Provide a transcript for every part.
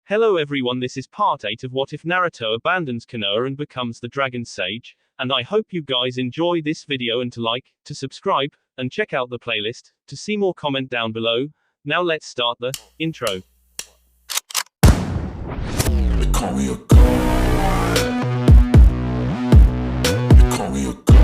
Hello everyone, this is part 8 of What If Naruto Abandons Konoha and Becomes the Dragon Sage, and I hope you guys enjoy this video and to like, to subscribe, and check out the playlist, to see more comment down below. Now let's start the intro. They call me a god. They call me a god.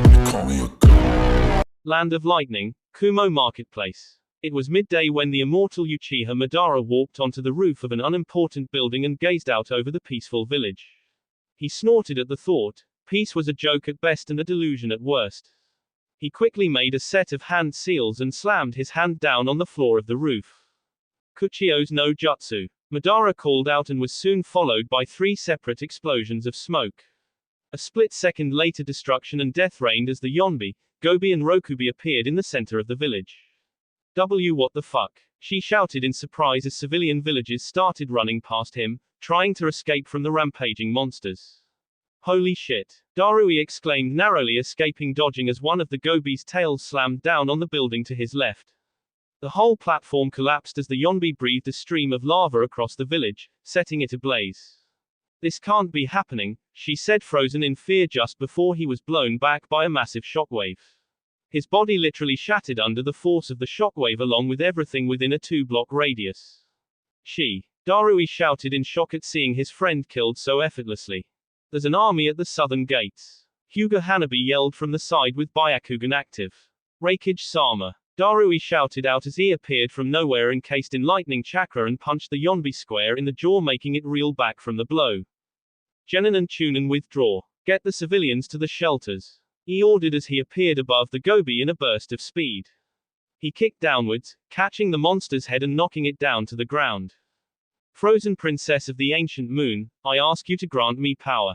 They call me a god. Land of Lightning, Kumo Marketplace. It was midday when the immortal Uchiha Madara walked onto the roof of an unimportant building and gazed out over the peaceful village. He snorted at the thought. Peace was a joke at best and a delusion at worst. He quickly made a set of hand seals and slammed his hand down on the floor of the roof. Kuchio's no jutsu. Madara called out and was soon followed by 3 separate explosions of smoke. A split second later, destruction and death reigned as the Yonbi, Gobi and Rokubi appeared in the center of the village. What the fuck? She shouted in surprise as civilian villagers started running past him, trying to escape from the rampaging monsters. Holy shit. Darui exclaimed, narrowly escaping dodging as one of the Gobi's tails slammed down on the building to his left. The whole platform collapsed as the Yonbi breathed a stream of lava across the village, setting it ablaze. This can't be happening, she said, frozen in fear just before he was blown back by a massive shockwave. His body literally shattered under the force of the shockwave along with everything within a 2-block radius. Darui shouted in shock at seeing his friend killed so effortlessly. There's an army at the southern gates. Hyuga Hanabi yelled from the side with Byakugan active. Reikage Sama. Darui shouted out as he appeared from nowhere encased in lightning chakra and punched the Yonbi square in the jaw, making it reel back from the blow. Genin and Chunin, withdraw. Get the civilians to the shelters. He ordered as he appeared above the Gobi in a burst of speed. He kicked downwards, catching the monster's head and knocking it down to the ground. Frozen princess of the ancient moon, I ask you to grant me power.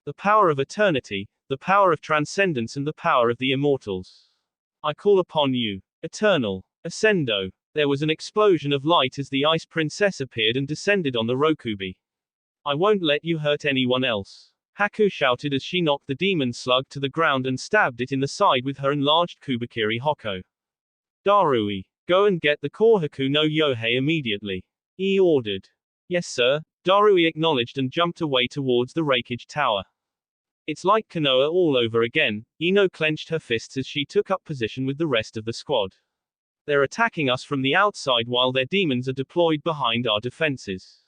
The power of eternity, the power of transcendence and the power of the immortals. I call upon you. Eternal. Ascendo. There was an explosion of light as the ice princess appeared and descended on the Rokubi. I won't let you hurt anyone else. Haku shouted as she knocked the demon slug to the ground and stabbed it in the side with her enlarged Kubikiri Hoko. Darui, go and get the Kohaku no Yohei immediately. He ordered. Yes sir, Darui acknowledged and jumped away towards the Reikage Tower. It's like Konoha all over again. Ino clenched her fists as she took up position with the rest of the squad. They're attacking us from the outside while their demons are deployed behind our defenses.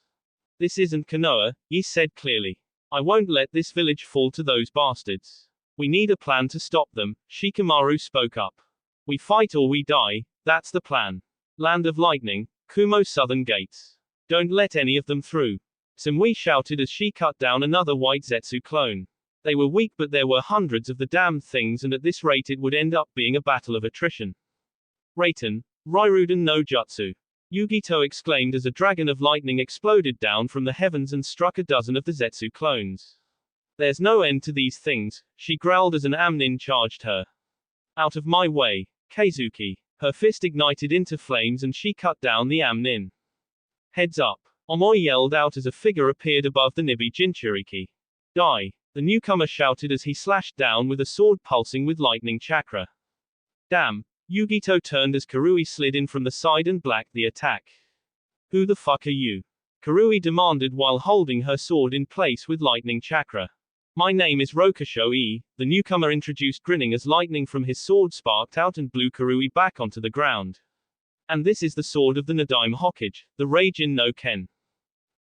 This isn't Konoha, he said clearly. I won't let this village fall to those bastards. We need a plan to stop them, Shikamaru spoke up. We fight or we die, that's the plan. Land of Lightning, Kumo Southern Gates. Don't let any of them through. Samui shouted as she cut down another White Zetsu clone. They were weak, but there were hundreds of the damned things, and at this rate it would end up being a battle of attrition. Raiten, Ryuden no Jutsu. Yugito exclaimed as a dragon of lightning exploded down from the heavens and struck a dozen of the Zetsu clones. There's no end to these things, she growled as an Amnin charged her. Out of my way, Keizuki. Her fist ignited into flames and she cut down the Amnin. Heads up. Omoi yelled out as a figure appeared above the Nibi Jinchuriki. Die. The newcomer shouted as he slashed down with a sword pulsing with lightning chakra. Damn. Yugito turned as Karui slid in from the side and blacked the attack. Who the fuck are you? Karui demanded while holding her sword in place with lightning chakra. My name is Rokusho E, the newcomer introduced, grinning as lightning from his sword sparked out and blew Karui back onto the ground. And this is the sword of the Nadaime Hokage, the Reijin no Ken.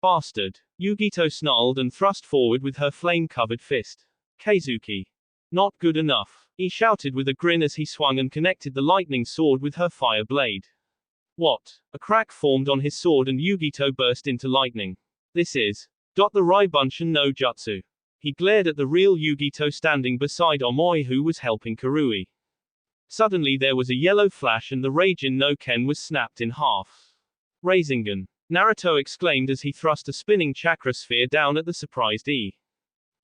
Bastard. Yugito snarled and thrust forward with her flame-covered fist. Keizuki. Not good enough. He shouted with a grin as he swung and connected the lightning sword with her fire blade. What? A crack formed on his sword and Yugito burst into lightning. This is the Raibunshin no Jutsu. He glared at the real Yugito standing beside Omoi, who was helping Karui. Suddenly there was a yellow flash and the Reijin no Ken was snapped in half. Rasengan. Naruto exclaimed as he thrust a spinning chakra sphere down at the surprised E.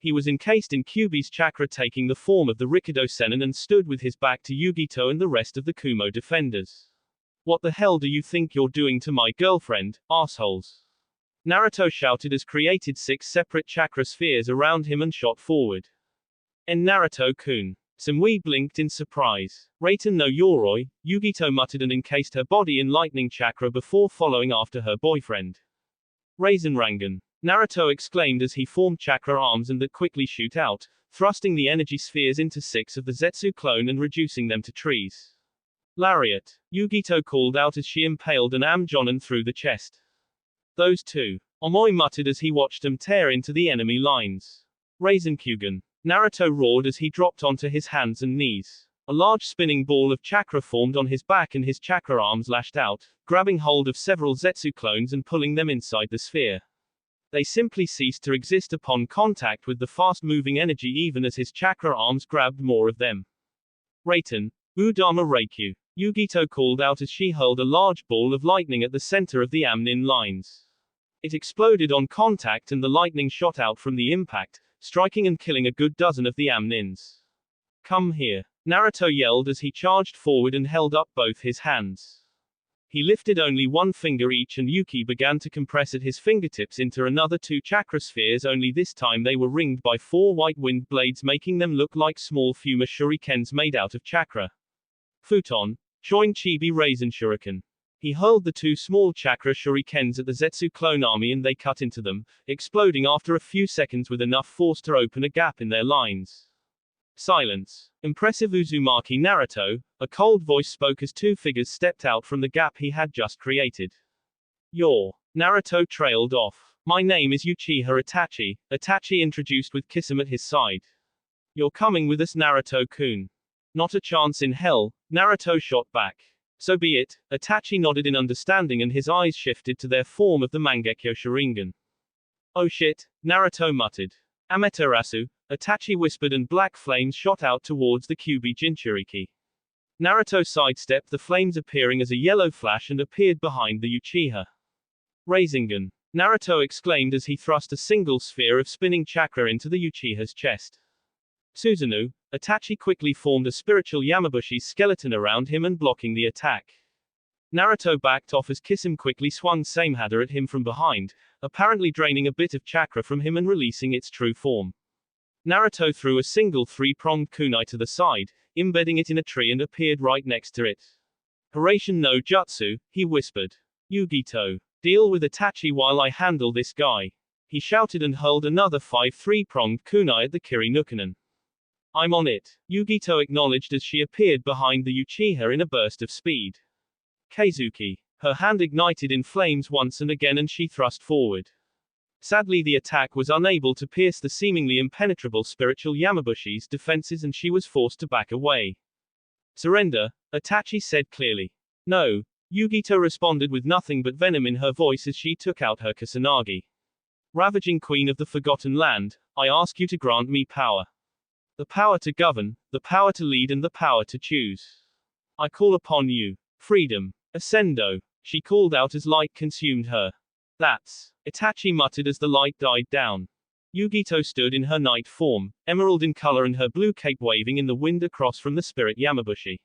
He was encased in Kyuubi's chakra, taking the form of the Rikido Sennin, and stood with his back to Yugito and the rest of the Kumo defenders. What the hell do you think you're doing to my girlfriend, assholes? Naruto shouted as created 6 separate chakra spheres around him and shot forward. En Naruto-kun. Samui blinked in surprise. Reiten no Yoroi, Yugito muttered and encased her body in lightning chakra before following after her boyfriend. Raisenrangan. Naruto exclaimed as he formed chakra arms and that quickly shoot out, thrusting the energy spheres into 6 of the Zetsu clone and reducing them to trees. Lariat. Yugito called out as she impaled an Amjonin through the chest. Those two. Omoi muttered as he watched them tear into the enemy lines. Raisenkyugen. Naruto roared as he dropped onto his hands and knees. A large spinning ball of chakra formed on his back and his chakra arms lashed out, grabbing hold of several Zetsu clones and pulling them inside the sphere. They simply ceased to exist upon contact with the fast-moving energy even as his chakra arms grabbed more of them. Reiten. Udama Reikyu. Yugito called out as she hurled a large ball of lightning at the center of the Amnin lines. It exploded on contact and the lightning shot out from the impact, striking and killing a good dozen of the Amnins. Come here. Naruto yelled as he charged forward and held up both his hands. He lifted only one finger each and Yuki began to compress at his fingertips into another 2 chakra spheres, only this time they were ringed by 4 white wind blades making them look like small Fuma shurikens made out of chakra. Futon. Choin Chibi Raisin Shuriken. He hurled the 2 small chakra shurikens at the Zetsu clone army and they cut into them, exploding after a few seconds with enough force to open a gap in their lines. Silence. Impressive Uzumaki Naruto, a cold voice spoke as 2 figures stepped out from the gap he had just created. Naruto trailed off. My name is Uchiha Itachi, Itachi introduced with Kisame at his side. You're coming with us, Naruto-kun. Not a chance in hell, Naruto shot back. So be it, Itachi nodded in understanding and his eyes shifted to their form of the Mangekyo Sharingan. Oh shit, Naruto muttered. Amaterasu, Itachi whispered and black flames shot out towards the Kyubi Jinchuriki. Naruto sidestepped the flames appearing as a yellow flash and appeared behind the Uchiha. Rasengan. Naruto exclaimed as he thrust a single sphere of spinning chakra into the Uchiha's chest. Susanoo, Itachi quickly formed a spiritual Yamabushi's skeleton around him and blocking the attack. Naruto backed off as Kisame quickly swung Samehada at him from behind, apparently draining a bit of chakra from him and releasing its true form. Naruto threw a single 3-pronged kunai to the side, embedding it in a tree and appeared right next to it. Hiraishin no Jutsu, he whispered. Yugito. Deal with Itachi while I handle this guy. He shouted and hurled another 5 3-pronged kunai at the Kirinukanen. I'm on it, Yugito acknowledged as she appeared behind the Uchiha in a burst of speed. Keizuki. Her hand ignited in flames once and again and she thrust forward. Sadly the attack was unable to pierce the seemingly impenetrable spiritual Yamabushi's defenses and she was forced to back away. Surrender, Itachi said clearly. No, Yugito responded with nothing but venom in her voice as she took out her Kusanagi. Ravaging Queen of the Forgotten Land, I ask you to grant me power. The power to govern, the power to lead and the power to choose. I call upon you. Freedom. Ascendo. She called out as light consumed her. That's. Itachi muttered as the light died down. Yugito stood in her night form, emerald in color and her blue cape waving in the wind across from the spirit Yamabushi.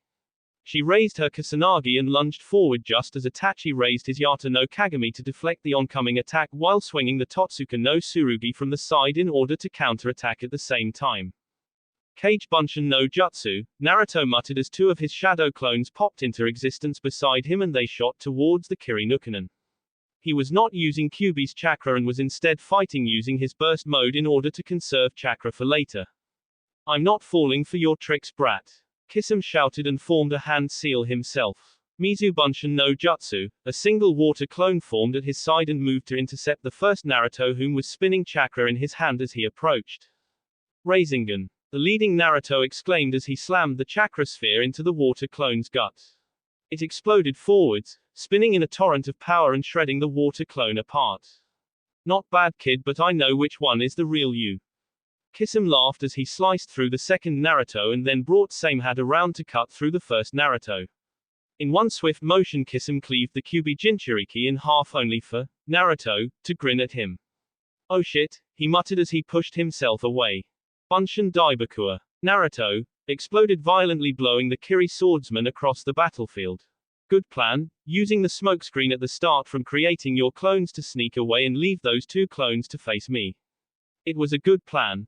She raised her Kusanagi and lunged forward just as Itachi raised his Yata no Kagami to deflect the oncoming attack while swinging the Totsuka no Tsurugi from the side in order to counter-attack at the same time. Kage Bunshin no Jutsu, Naruto muttered as 2 of his shadow clones popped into existence beside him and they shot towards the Kirinukanen. He was not using Kyubi's chakra and was instead fighting using his burst mode in order to conserve chakra for later. I'm not falling for your tricks, brat. Kisame shouted and formed a hand seal himself. Mizu Bunshin no Jutsu, a single water clone formed at his side and moved to intercept the first Naruto whom was spinning chakra in his hand as he approached. Rasengan. The leading Naruto exclaimed as he slammed the chakra sphere into the water clone's gut. It exploded forwards, spinning in a torrent of power and shredding the water clone apart. Not bad kid, but I know which one is the real you. Kisame laughed as he sliced through the second Naruto and then brought Samehada around to cut through the first Naruto. In one swift motion Kisame cleaved the Kyubi Jinchuriki in half only for Naruto to grin at him. Oh shit, he muttered as he pushed himself away. Bunshin Daibakura. Naruto exploded violently, blowing the Kiri swordsman across the battlefield. Good plan, using the smokescreen at the start from creating your clones to sneak away and leave those 2 clones to face me. It was a good plan.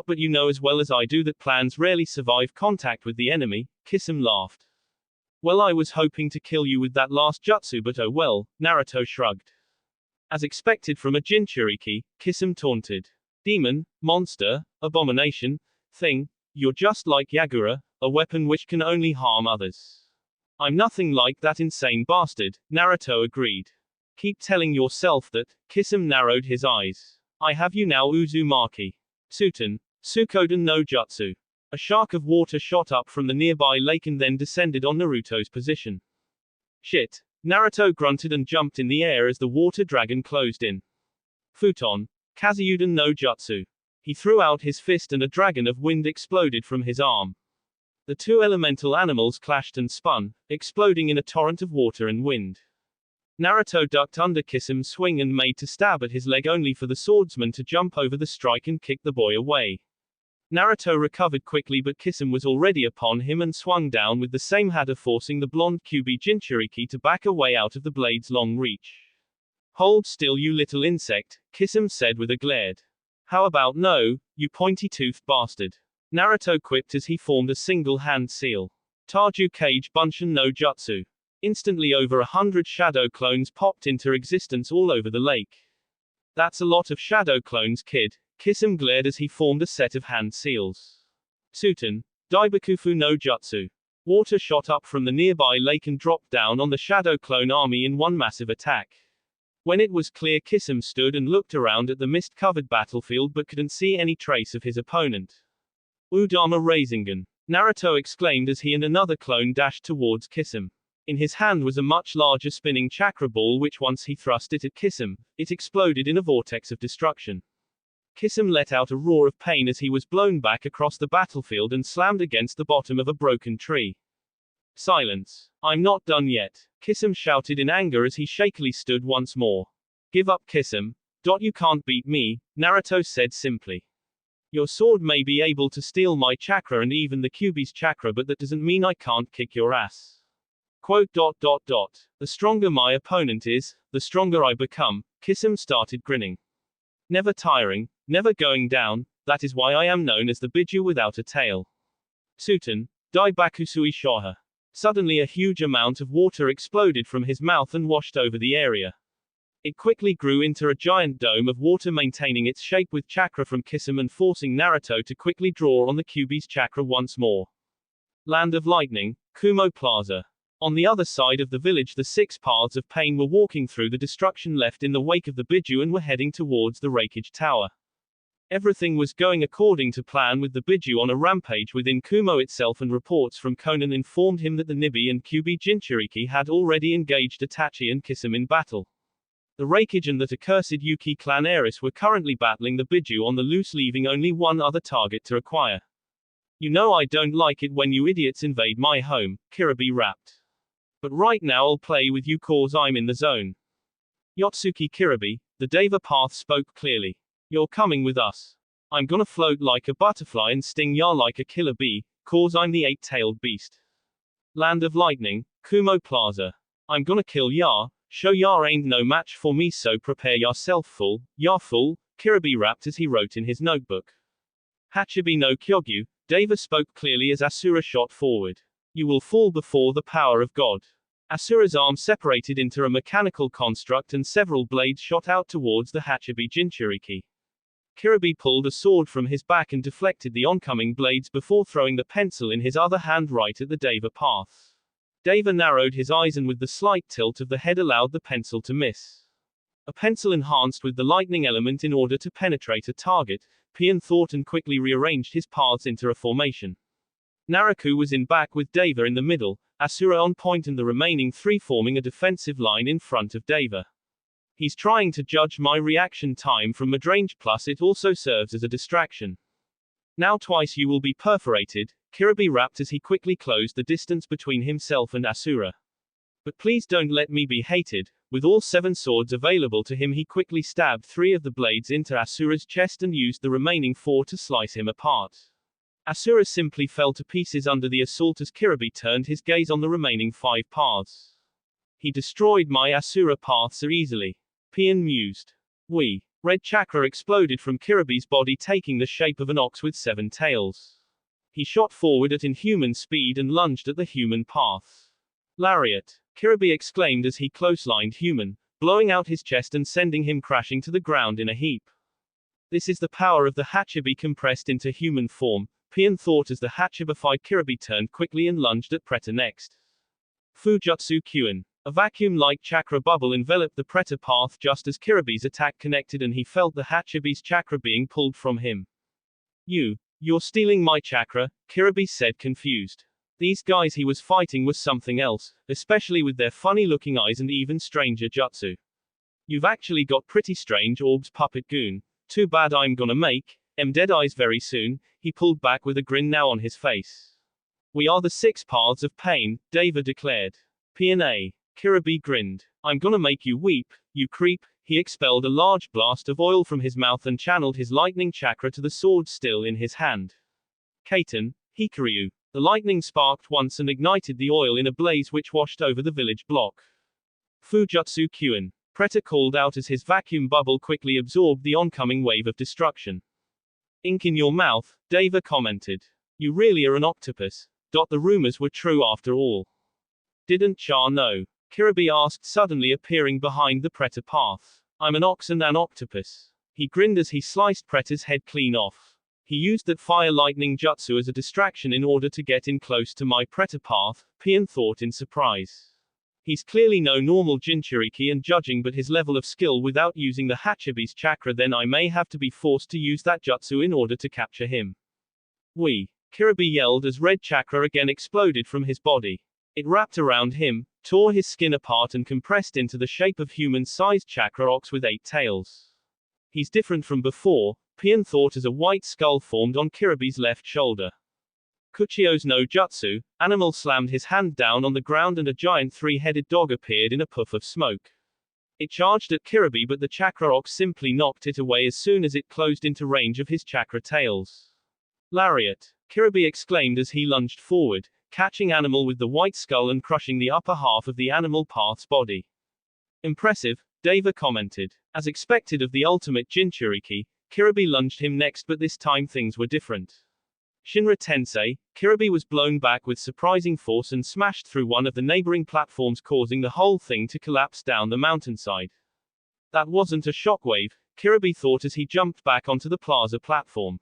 But you know as well as I do that plans rarely survive contact with the enemy, Kisame laughed. Well, I was hoping to kill you with that last jutsu, but oh well, Naruto shrugged. As expected from a Jinchuriki, Kisame taunted. Demon, monster, abomination, thing, you're just like Yagura, a weapon which can only harm others. I'm nothing like that insane bastard, Naruto agreed. Keep telling yourself that, Kisame narrowed his eyes. I have you now, Uzumaki. Tsuten, Sukoden no Jutsu. A shark of water shot up from the nearby lake and then descended on Naruto's position. Shit. Naruto grunted and jumped in the air as the water dragon closed in. Futon, Kazuyuden no Jutsu. He threw out his fist and a dragon of wind exploded from his arm. The two elemental animals clashed and spun, exploding in a torrent of water and wind. Naruto ducked under Kisame's swing and made to stab at his leg only for the swordsman to jump over the strike and kick the boy away. Naruto recovered quickly, but Kisame was already upon him and swung down with the same hada, forcing the blonde Kyuubi Jinchuriki to back away out of the blade's long reach. Hold still, you little insect, Kisame said with a glare. How about no, you pointy-toothed bastard? Naruto quipped as he formed a single-hand seal. Taju Kage Bunshin no Jutsu. Instantly over 100 shadow clones popped into existence all over the lake. That's a lot of shadow clones, kid, Kisame glared as he formed a set of hand seals. Tsuten, Daibakufu no Jutsu. Water shot up from the nearby lake and dropped down on the shadow clone army in one massive attack. When it was clear, Kisame stood and looked around at the mist-covered battlefield but couldn't see any trace of his opponent. Udama Rasengan, Naruto exclaimed as he and another clone dashed towards Kisame. In his hand was a much larger spinning chakra ball which once he thrust it at Kisame, it exploded in a vortex of destruction. Kisame let out a roar of pain as he was blown back across the battlefield and slammed against the bottom of a broken tree. Silence. I'm not done yet, Kisame shouted in anger as he shakily stood once more. Give up, Kisame. You can't beat me, Naruto said simply. Your sword may be able to steal my chakra and even the Kyuubi's chakra, but that doesn't mean I can't kick your ass. Quote. The stronger my opponent is, the stronger I become, Kisame started grinning. Never tiring, never going down, that is why I am known as the Biju without a tail. Tsuten, Daibakusui Shoha. Suddenly a huge amount of water exploded from his mouth and washed over the area. It quickly grew into a giant dome of water, maintaining its shape with chakra from Kisame and forcing Naruto to quickly draw on the Kyuubi's chakra once more. Land of Lightning, Kumo Plaza. On the other side of the village, the 6 paths of pain were walking through the destruction left in the wake of the Biju and were heading towards the Raikage Tower. Everything was going according to plan, with the Biju on a rampage within Kumo itself, and reports from Konan informed him that the Nibi and Kyuubi Jinchuriki had already engaged Itachi and Kisame in battle. The Raikage and that accursed Yuki clan heiress were currently battling the Biju on the loose, leaving only one other target to acquire. You know I don't like it when you idiots invade my home, Kiribi rapped. But right now I'll play with you cause I'm in the zone. Yotsuki Kiribi, the Deva Path spoke clearly. You're coming with us. I'm gonna float like a butterfly and sting ya like a killer bee, cause I'm the 8-tailed beast. Land of Lightning, Kumo Plaza. I'm gonna kill ya, show ya ain't no match for me, so prepare yourself fool, Kiribi rapped as he wrote in his notebook. Hachibi no Kyogyu, Deva spoke clearly as Asura shot forward. You will fall before the power of God. Asura's arm separated into a mechanical construct and several blades shot out towards the Hachibi Jinchuriki. Kiribi pulled a sword from his back and deflected the oncoming blades before throwing the pencil in his other hand right at the Deva path. Deva narrowed his eyes and with the slight tilt of the head allowed the pencil to miss. A pencil enhanced with the lightning element in order to penetrate a target, Pian thought and quickly rearranged his paths into a formation. Naraku was in back with Deva in the middle, Asura on point and the remaining 3 forming a defensive line in front of Deva. He's trying to judge my reaction time from midrange, plus it also serves as a distraction. Now twice you will be perforated, Kiribi rapped as he quickly closed the distance between himself and Asura. But please don't let me be hated. With all 7 swords available to him, he quickly stabbed 3 of the blades into Asura's chest and used the remaining 4 to slice him apart. Asura simply fell to pieces under the assault as Kiribi turned his gaze on the remaining 5 paths. He destroyed my Asura paths so easily. Pian mused. Red chakra exploded from Kiribi's body, taking the shape of an ox with 7 tails. He shot forward at inhuman speed and lunged at the human path. Lariat! Kiribi exclaimed as he clotheslined human, blowing out his chest and sending him crashing to the ground in a heap. This is the power of the Hachibi compressed into human form, Pian thought as the Hachibified Kiribi turned quickly and lunged at Preta next. Fujutsu Kyuin. A vacuum-like chakra bubble enveloped the Preta path just as Kiribi's attack connected and he felt the Hachibi's chakra being pulled from him. You're stealing my chakra, Kiribi said confused. These guys he was fighting was something else, especially with their funny-looking eyes and even stranger jutsu. You've actually got pretty strange orbs, puppet goon. Too bad I'm gonna make dead eyes very soon. He pulled back with a grin now on his face. We are the 6 paths of pain, Deva declared. P&A. Kiribi grinned. I'm gonna make you weep, you creep. He expelled a large blast of oil from his mouth and channeled his lightning chakra to the sword still in his hand. Kaiten, Hikiryu. The lightning sparked once and ignited the oil in a blaze which washed over the village block. Fujutsu Kyuin. Preta called out as his vacuum bubble quickly absorbed the oncoming wave of destruction. Ink in your mouth, Deva commented. You really are an octopus. The rumors were true after all. Didn't Char know? Kiribi asked suddenly appearing behind the Preta path. I'm an ox and an octopus. He grinned as he sliced Preta's head clean off. He used that fire lightning jutsu as a distraction in order to get in close to my Preta path, Pian thought in surprise. He's clearly no normal Jinchuriki and judging but his level of skill without using the Hachibi's chakra, then I may have to be forced to use that jutsu in order to capture him. Kiribi yelled as red chakra again exploded from his body. It wrapped around him, tore his skin apart and compressed into the shape of human-sized chakra ox with 8 tails. He's different from before, Pian thought as a white skull formed on Kiribi's left shoulder. Kuchio's no jutsu, animal slammed his hand down on the ground and a giant 3-headed dog appeared in a puff of smoke. It charged at Kiribi but the chakra ox simply knocked it away as soon as it closed into range of his chakra tails. Lariat! Kiribi exclaimed as he lunged forward, catching animal with the white skull and crushing the upper half of the animal path's body. Impressive, Deva commented. As expected of the ultimate Jinchuriki, Kiribi lunged him next but this time things were different. Shinra Tensei, Kiribi was blown back with surprising force and smashed through one of the neighboring platforms causing the whole thing to collapse down the mountainside. That wasn't a shockwave, Kiribi thought as he jumped back onto the plaza platform.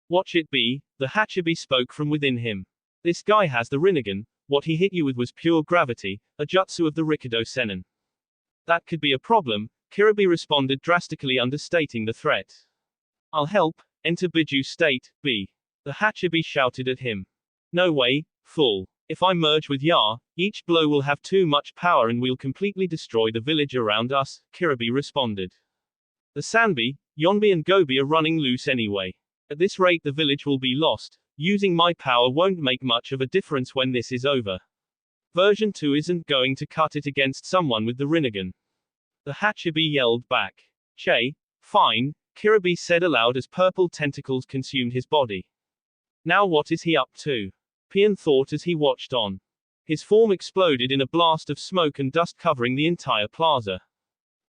Watch it be, the Hachibi spoke from within him. This guy has the Rinnegan, what he hit you with was pure gravity, a jutsu of the Rikado Sennin. That could be a problem, Kiribi responded drastically understating the threat. I'll help, enter Biju state, B. The Hachibi shouted at him. No way, fool. If I merge with Ya, each blow will have too much power and we'll completely destroy the village around us, Kiribi responded. The Sanbi, Yonbi and Gobi are running loose anyway. At this rate the village will be lost. Using my power won't make much of a difference when this is over. Version 2 isn't going to cut it against someone with the Rinnegan. The Hachibi yelled back. Che, fine, Kiribi said aloud as purple tentacles consumed his body. Now what is he up to? Pian thought as he watched on. His form exploded in a blast of smoke and dust covering the entire plaza.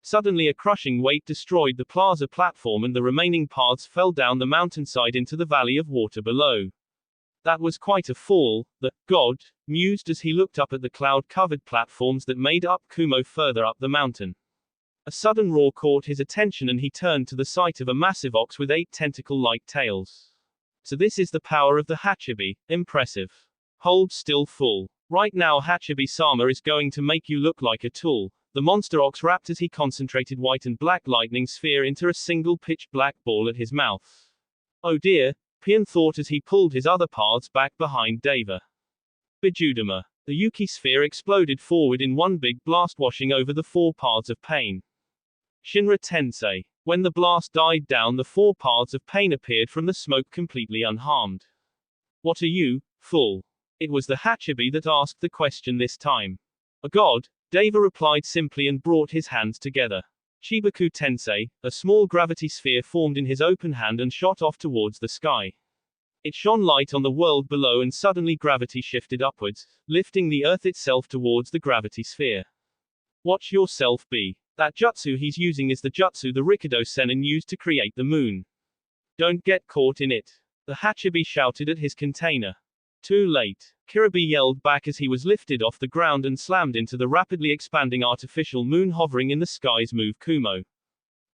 Suddenly a crushing weight destroyed the plaza platform and the remaining paths fell down the mountainside into the valley of water below. That was quite a fall, the god mused as he looked up at the cloud-covered platforms that made up Kumo further up the mountain. A sudden roar caught his attention and he turned to the sight of a massive ox with 8 tentacle-like tails. So this is the power of the Hachibi, impressive. Hold still fool. Right now Hachibi-sama is going to make you look like a tool. The monster ox rapped as he concentrated white and black lightning sphere into a single pitch-black ball at his mouth. Oh dear, Pian thought as he pulled his other paths back behind Deva. Bijudama. The Yuki sphere exploded forward in one big blast washing over the 4 paths of pain. Shinra Tensei. When the blast died down the 4 paths of pain appeared from the smoke completely unharmed. What are you, fool? It was the Hachibi that asked the question this time. A god, Deva replied simply and brought his hands together. Chibaku Tensei, a small gravity sphere formed in his open hand and shot off towards the sky. It shone light on the world below and suddenly gravity shifted upwards, lifting the earth itself towards the gravity sphere. Watch yourself be. That jutsu he's using is the jutsu the Rikido Sennin used to create the moon. Don't get caught in it. The Hachibi shouted at his container. Too late. Kiribi yelled back as he was lifted off the ground and slammed into the rapidly expanding artificial moon hovering in the skies. Move Kumo.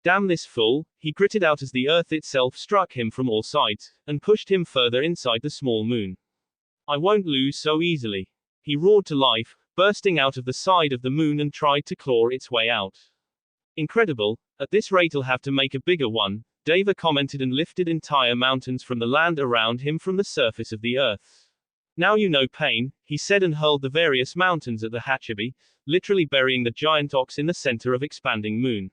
Damn this fool, he gritted out as the earth itself struck him from all sides, and pushed him further inside the small moon. I won't lose so easily. He roared to life, bursting out of the side of the moon and tried to claw its way out. Incredible, at this rate he'll have to make a bigger one, Deva commented and lifted entire mountains from the land around him from the surface of the earth. Now you know pain, he said and hurled the various mountains at the Hachibi, literally burying the giant ox in the center of expanding moon.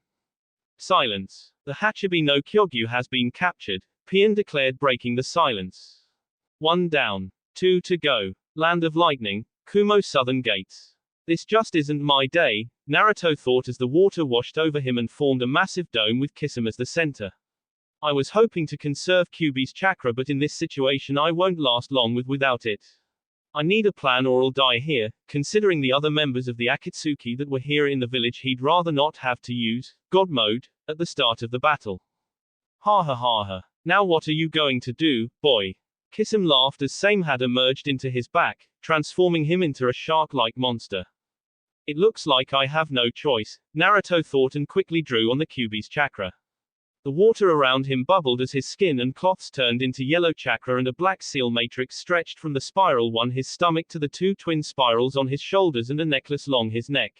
Silence. The Hachibi no Kyogyu has been captured, Pian declared, breaking the silence. 1 down. 2 to go. Land of Lightning, Kumo Southern Gates. This just isn't my day, Naruto thought as the water washed over him and formed a massive dome with Kisame as the center. I was hoping to conserve Kyuubi's chakra, but in this situation I won't last long without it. I need a plan or I'll die here. Considering the other members of the Akatsuki that were here in the village, he'd rather not have to use God mode at the start of the battle. Ha ha ha ha. Now what are you going to do, boy? Kisame laughed as Samehada merged into his back, transforming him into a shark-like monster. It looks like I have no choice, Naruto thought and quickly drew on the Kyuubi's chakra. The water around him bubbled as his skin and cloths turned into yellow chakra and a black seal matrix stretched from the spiral one his stomach to the 2 twin spirals on his shoulders and a necklace along his neck.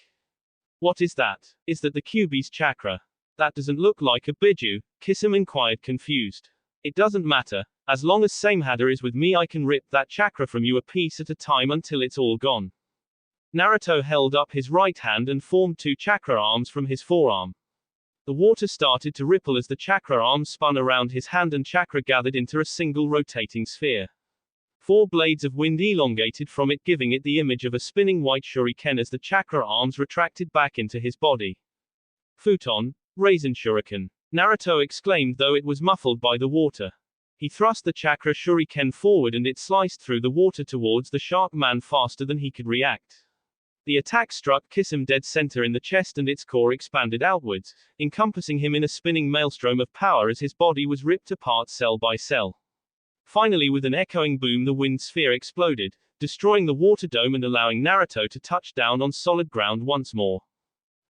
What is that? Is that the Kyuubi's chakra? That doesn't look like a biju, Kisame inquired confused. It doesn't matter, as long as Samehada is with me I can rip that chakra from you a piece at a time until it's all gone. Naruto held up his right hand and formed 2 chakra arms from his forearm. The water started to ripple as the chakra arms spun around his hand and chakra gathered into a single rotating sphere. 4 blades of wind elongated from it, giving it the image of a spinning white shuriken as the chakra arms retracted back into his body. Futon, Raisin Shuriken, Naruto exclaimed, though it was muffled by the water. He thrust the chakra shuriken forward and it sliced through the water towards the shark man faster than he could react. The attack struck Kisame dead center in the chest and its core expanded outwards, encompassing him in a spinning maelstrom of power as his body was ripped apart cell by cell. Finally, with an echoing boom, the wind sphere exploded, destroying the water dome and allowing Naruto to touch down on solid ground once more.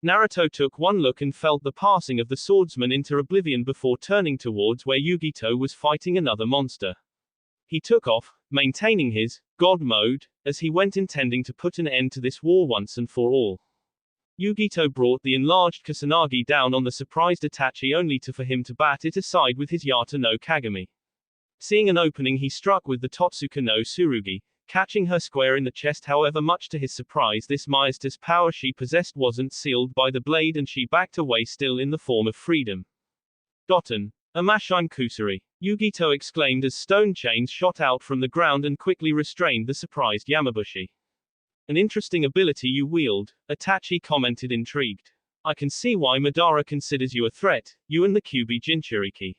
Naruto took one look and felt the passing of the swordsman into oblivion before turning towards where Yugito was fighting another monster. He took off, maintaining his God mode, as he went, intending to put an end to this war once and for all. Yugito brought the enlarged Kusanagi down on the surprised Itachi only for him to bat it aside with his Yata no Kagami. Seeing an opening, he struck with the Totsuka no Tsurugi, catching her square in the chest. However, much to his surprise, this master's power she possessed wasn't sealed by the blade and she backed away, still in the form of freedom. Doton, Amashime Kusari, Yugito exclaimed as stone chains shot out from the ground and quickly restrained the surprised Yamabushi. An interesting ability you wield, Itachi commented, intrigued. I can see why Madara considers you a threat, you and the Kyuubi Jinchuriki.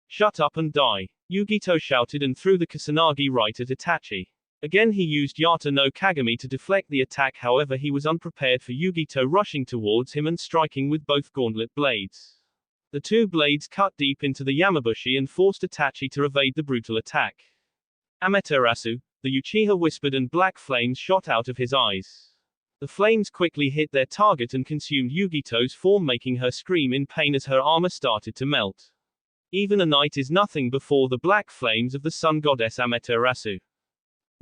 Shut up and die, Yugito shouted and threw the Kusanagi right at Itachi. Again he used Yata no Kagami to deflect the attack, however he was unprepared for Yugito rushing towards him and striking with both gauntlet blades. The 2 blades cut deep into the Yamabushi and forced Itachi to evade the brutal attack. Amaterasu, the Uchiha whispered, and black flames shot out of his eyes. The flames quickly hit their target and consumed Yugito's form, making her scream in pain as her armor started to melt. Even a night is nothing before the black flames of the sun goddess Amaterasu.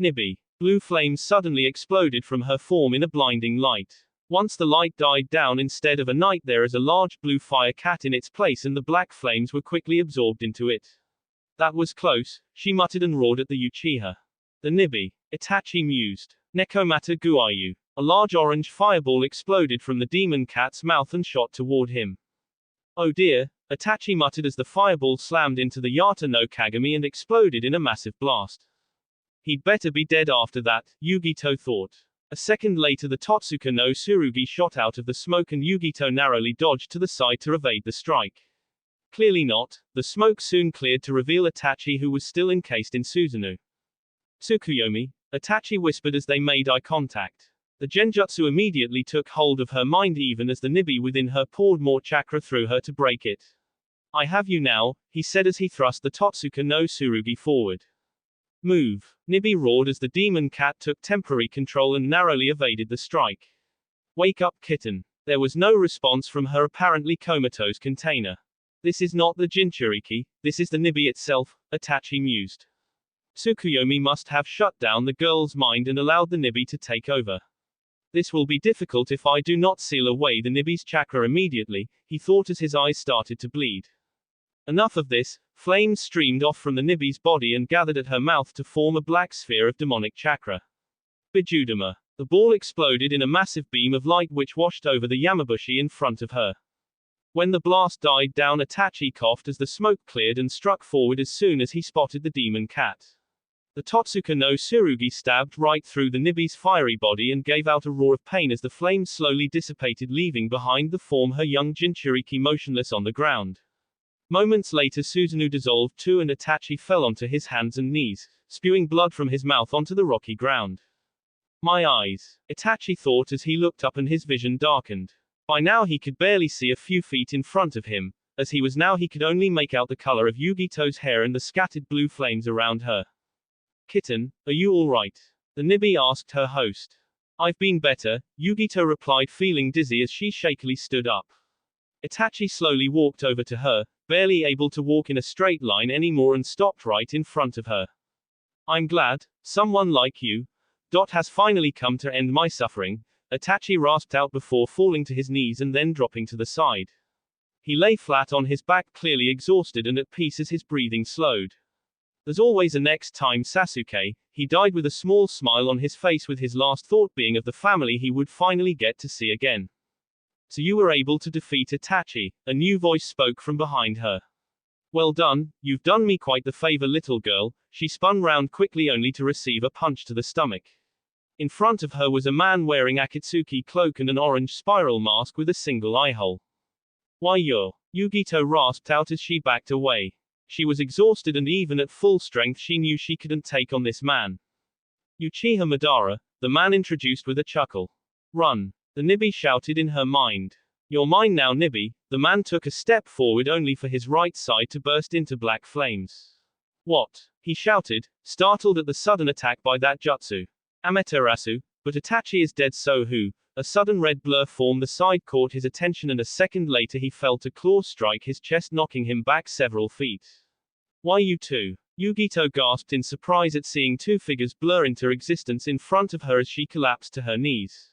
Nibi. Blue flames suddenly exploded from her form in a blinding light. Once the light died down, instead of a knight there is a large blue fire cat in its place, and the black flames were quickly absorbed into it. That was close, she muttered and roared at the Uchiha. The Nibi. Itachi mused. Nekomata Guayu. A large orange fireball exploded from the demon cat's mouth and shot toward him. Oh dear, Itachi muttered as the fireball slammed into the Yata no Kagami and exploded in a massive blast. He'd better be dead after that, Yugito thought. A second later, the Totsuka no Tsurugi shot out of the smoke and Yugito narrowly dodged to the side to evade the strike. Clearly not. The smoke soon cleared to reveal Itachi, who was still encased in Susanoo. Tsukuyomi, Itachi whispered as they made eye contact. The genjutsu immediately took hold of her mind even as the Nibi within her poured more chakra through her to break it. I have you now, he said as he thrust the Totsuka no Tsurugi forward. Move. Nibi roared as the demon cat took temporary control and narrowly evaded the strike. Wake up, kitten. There was no response from her apparently comatose container. This is not the Jinchuriki, this is the Nibi itself, Itachi mused. Tsukuyomi must have shut down the girl's mind and allowed the Nibi to take over. This will be difficult if I do not seal away the Nibi's chakra immediately, he thought as his eyes started to bleed. Enough of this, flames streamed off from the Nibi's body and gathered at her mouth to form a black sphere of demonic chakra. Bijudama. The ball exploded in a massive beam of light which washed over the Yamabushi in front of her. When the blast died down, Itachi coughed as the smoke cleared and struck forward as soon as he spotted the demon cat. The Totsuka no Tsurugi stabbed right through the Nibi's fiery body and gave out a roar of pain as the flames slowly dissipated, leaving behind the form her young Jinchuriki motionless on the ground. Moments later Susanoo dissolved too and Itachi fell onto his hands and knees, spewing blood from his mouth onto the rocky ground. My eyes, Itachi thought as he looked up and his vision darkened. By now he could barely see a few feet in front of him, as he was now he could only make out the color of Yugito's hair and the scattered blue flames around her. Kitten, are you alright? The Nibi asked her host. I've been better, Yugito replied, feeling dizzy as she shakily stood up. Itachi slowly walked over to her, barely able to walk in a straight line anymore, and stopped right in front of her. I'm glad, someone like you, has finally come to end my suffering, Itachi rasped out before falling to his knees and then dropping to the side. He lay flat on his back, clearly exhausted and at peace as his breathing slowed. There's always a next time, Sasuke, he died with a small smile on his face, with his last thought being of the family he would finally get to see again. So you were able to defeat Itachi, a new voice spoke from behind her. Well done, you've done me quite the favor, little girl. She spun round quickly only to receive a punch to the stomach. In front of her was a man wearing Akatsuki cloak and an orange spiral mask with a single eye hole. Why Yugito rasped out as she backed away. She was exhausted and even at full strength she knew she couldn't take on this man. Uchiha Madara, the man introduced with a chuckle. Run. The Nibi shouted in her mind. You're mine now, Nibi. The man took a step forward only for his right side to burst into black flames. What? He shouted, startled at the sudden attack by that jutsu. Amaterasu, but Itachi is dead, so who? A sudden red blur formed the side caught his attention and a second later he felt a claw strike his chest, knocking him back several feet. Why you two? Yugito gasped in surprise at seeing two figures blur into existence in front of her as she collapsed to her knees.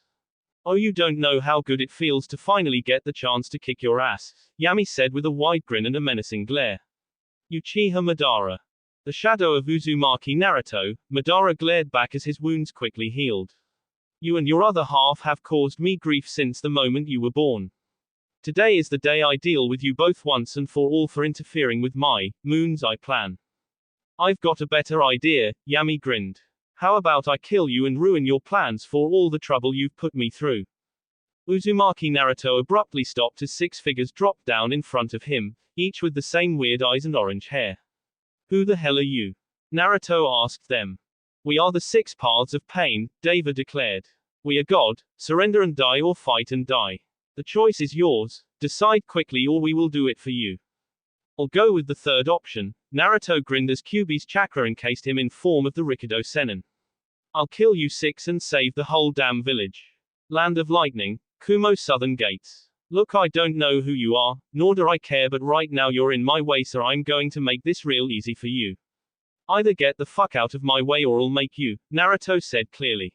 Oh, you don't know how good it feels to finally get the chance to kick your ass, Yami said with a wide grin and a menacing glare. Uchiha Madara. The shadow of Uzumaki Naruto, Madara glared back as his wounds quickly healed. You and your other half have caused me grief since the moment you were born. Today is the day I deal with you both once and for all for interfering with my, Moon's Eye plan. I've got a better idea, Yami grinned. How about I kill you and ruin your plans for all the trouble you've put me through? Uzumaki Naruto abruptly stopped as six figures dropped down in front of him, each with the same weird eyes and orange hair. Who the hell are you? Naruto asked them. We are the six paths of pain, Deva declared. We are God, surrender and die or fight and die. The choice is yours, decide quickly or we will do it for you. I'll go with the third option, Naruto grinned as Kyuubi's chakra encased him in form of the Rikudo Sennin. I'll kill you six and save the whole damn village. Land of Lightning, Kumo Southern Gates. Look, I don't know who you are, nor do I care, but right now you're in my way, so I'm going to make this real easy for you. Either get the fuck out of my way or I'll make you, Naruto said clearly.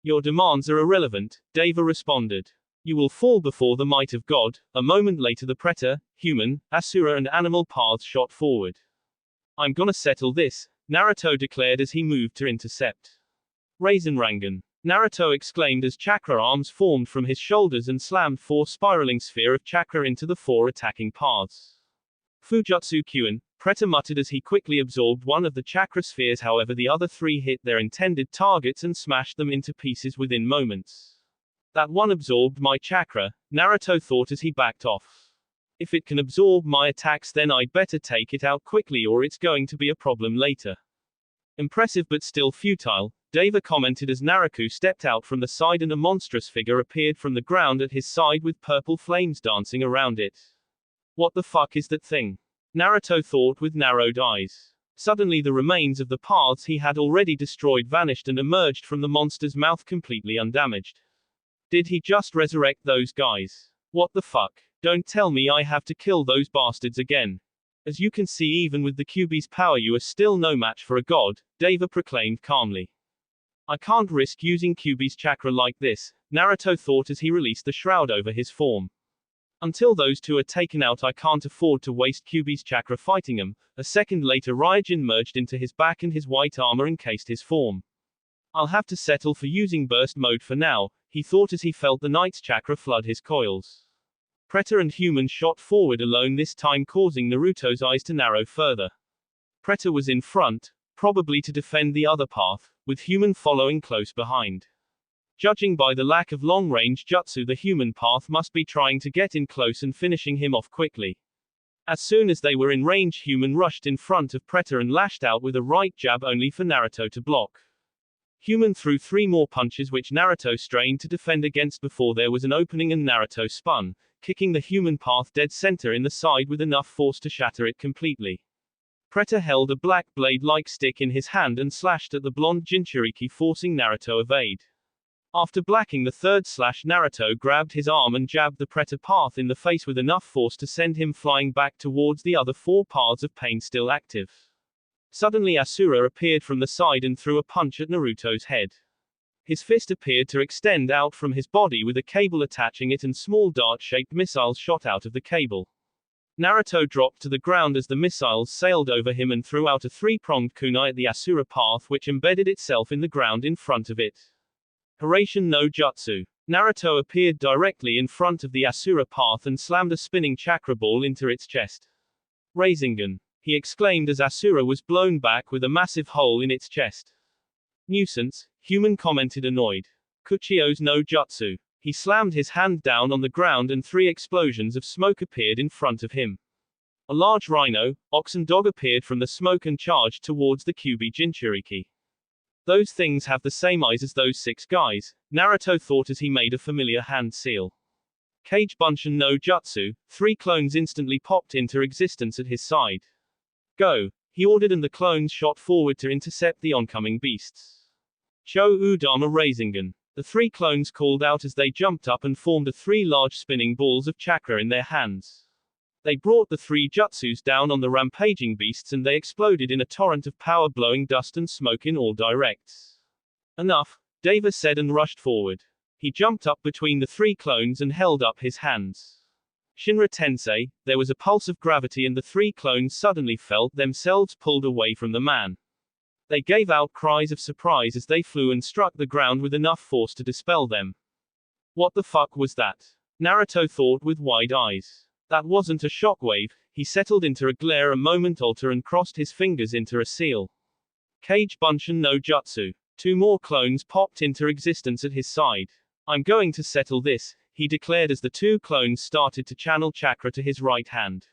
Your demands are irrelevant, Deva responded. You will fall before the might of God. A moment later the Preta, human, Asura and animal paths shot forward. I'm gonna settle this, Naruto declared as he moved to intercept. Raisenrangan. Naruto exclaimed as chakra arms formed from his shoulders and slammed four spiraling sphere of chakra into the four attacking paths. Fujutsu Kyuin, Preta muttered as he quickly absorbed one of the chakra spheres, however the other three hit their intended targets and smashed them into pieces within moments. That one absorbed my chakra, Naruto thought as he backed off. If it can absorb my attacks then I'd better take it out quickly or it's going to be a problem later. Impressive but still futile, Deva commented as Naruto stepped out from the side and a monstrous figure appeared from the ground at his side with purple flames dancing around it. What the fuck is that thing? Naruto thought with narrowed eyes. Suddenly the remains of the paths he had already destroyed vanished and emerged from the monster's mouth completely undamaged. Did he just resurrect those guys? What the fuck? Don't tell me I have to kill those bastards again. As you can see, even with the Kyuubi's power you are still no match for a god, Deva proclaimed calmly. I can't risk using Kyuubi's chakra like this, Naruto thought as he released the shroud over his form. Until those two are taken out I can't afford to waste Kyuubi's chakra fighting them. A second later Ryujin merged into his back and his white armor encased his form. I'll have to settle for using burst mode for now, he thought as he felt the knight's chakra flood his coils. Predator and Human shot forward alone, this time causing Naruto's eyes to narrow further. Predator was in front, probably to defend the other path, with Human following close behind. Judging by the lack of long-range jutsu, the Human path must be trying to get in close and finishing him off quickly. As soon as they were in range, Human rushed in front of Predator and lashed out with a right jab only for Naruto to block. Human threw 3 more punches which Naruto strained to defend against before there was an opening and Naruto spun, kicking the Human path dead center in the side with enough force to shatter it completely. Predator held a black blade-like stick in his hand and slashed at the blonde Jinchuriki, forcing Naruto evade. After blacking the third slash, Naruto grabbed his arm and jabbed the Predator path in the face with enough force to send him flying back towards the other 4 paths of pain still active. Suddenly Asura appeared from the side and threw a punch at Naruto's head. His fist appeared to extend out from his body with a cable attaching it and small dart-shaped missiles shot out of the cable. Naruto dropped to the ground as the missiles sailed over him and threw out a 3-pronged kunai at the Asura path which embedded itself in the ground in front of it. Hiraishin no Jutsu. Naruto appeared directly in front of the Asura path and slammed a spinning chakra ball into its chest. Rasengan, he exclaimed as Asura was blown back with a massive hole in its chest. Nuisance, Human commented annoyed. Kuchio's no Jutsu. He slammed his hand down on the ground and 3 explosions of smoke appeared in front of him. A large rhino, oxen dog appeared from the smoke and charged towards the Kyuubi Jinchuriki. Those things have the same eyes as those 6 guys, Naruto thought as he made a familiar hand seal. Kage Bunshin no Jutsu, 3 clones instantly popped into existence at his side. Go, he ordered and the clones shot forward to intercept the oncoming beasts. Cho Udama Rasengan. The 3 clones called out as they jumped up and formed 3 large spinning balls of chakra in their hands. They brought the 3 jutsus down on the rampaging beasts and they exploded in a torrent of power, blowing dust and smoke in all directs. Enough, Deva said and rushed forward. He jumped up between the 3 clones and held up his hands. Shinra Tensei, there was a pulse of gravity and the 3 clones suddenly felt themselves pulled away from the man. They gave out cries of surprise as they flew and struck the ground with enough force to dispel them. What the fuck was that? Naruto thought with wide eyes. That wasn't a shockwave, he settled into a glare a moment later and crossed his fingers into a seal. Kage Bunshin no Jutsu. 2 more clones popped into existence at his side. I'm going to settle this, he declared as the 2 clones started to channel chakra to his right hand.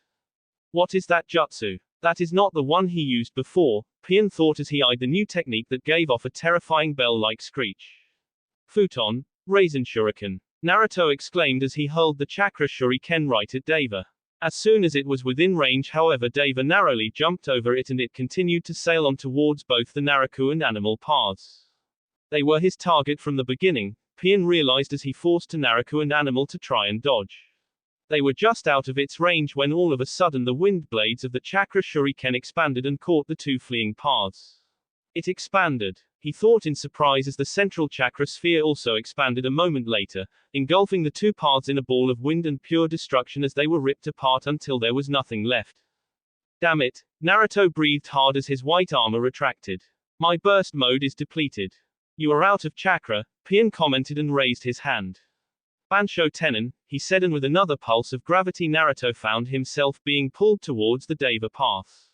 What is that jutsu? That is not the one he used before, Pian thought as he eyed the new technique that gave off a terrifying bell-like screech. Futon, Raisin Shuriken. Naruto exclaimed as he hurled the chakra shuriken right at Deva. As soon as it was within range, however, Deva narrowly jumped over it and it continued to sail on towards both the Naruto and animal paths. They were his target from the beginning, Pian realized as he forced Naruto and animal to try and dodge. They were just out of its range when all of a sudden the wind blades of the chakra shuriken expanded and caught the 2 fleeing paths. It expanded, he thought in surprise as the central chakra sphere also expanded a moment later, engulfing the 2 paths in a ball of wind and pure destruction as they were ripped apart until there was nothing left. Damn it, Naruto breathed hard as his white armor retracted. My burst mode is depleted. You are out of chakra, Pian commented and raised his hand. Bansho Tenon, he said, and with another pulse of gravity Naruto found himself being pulled towards the Deva path.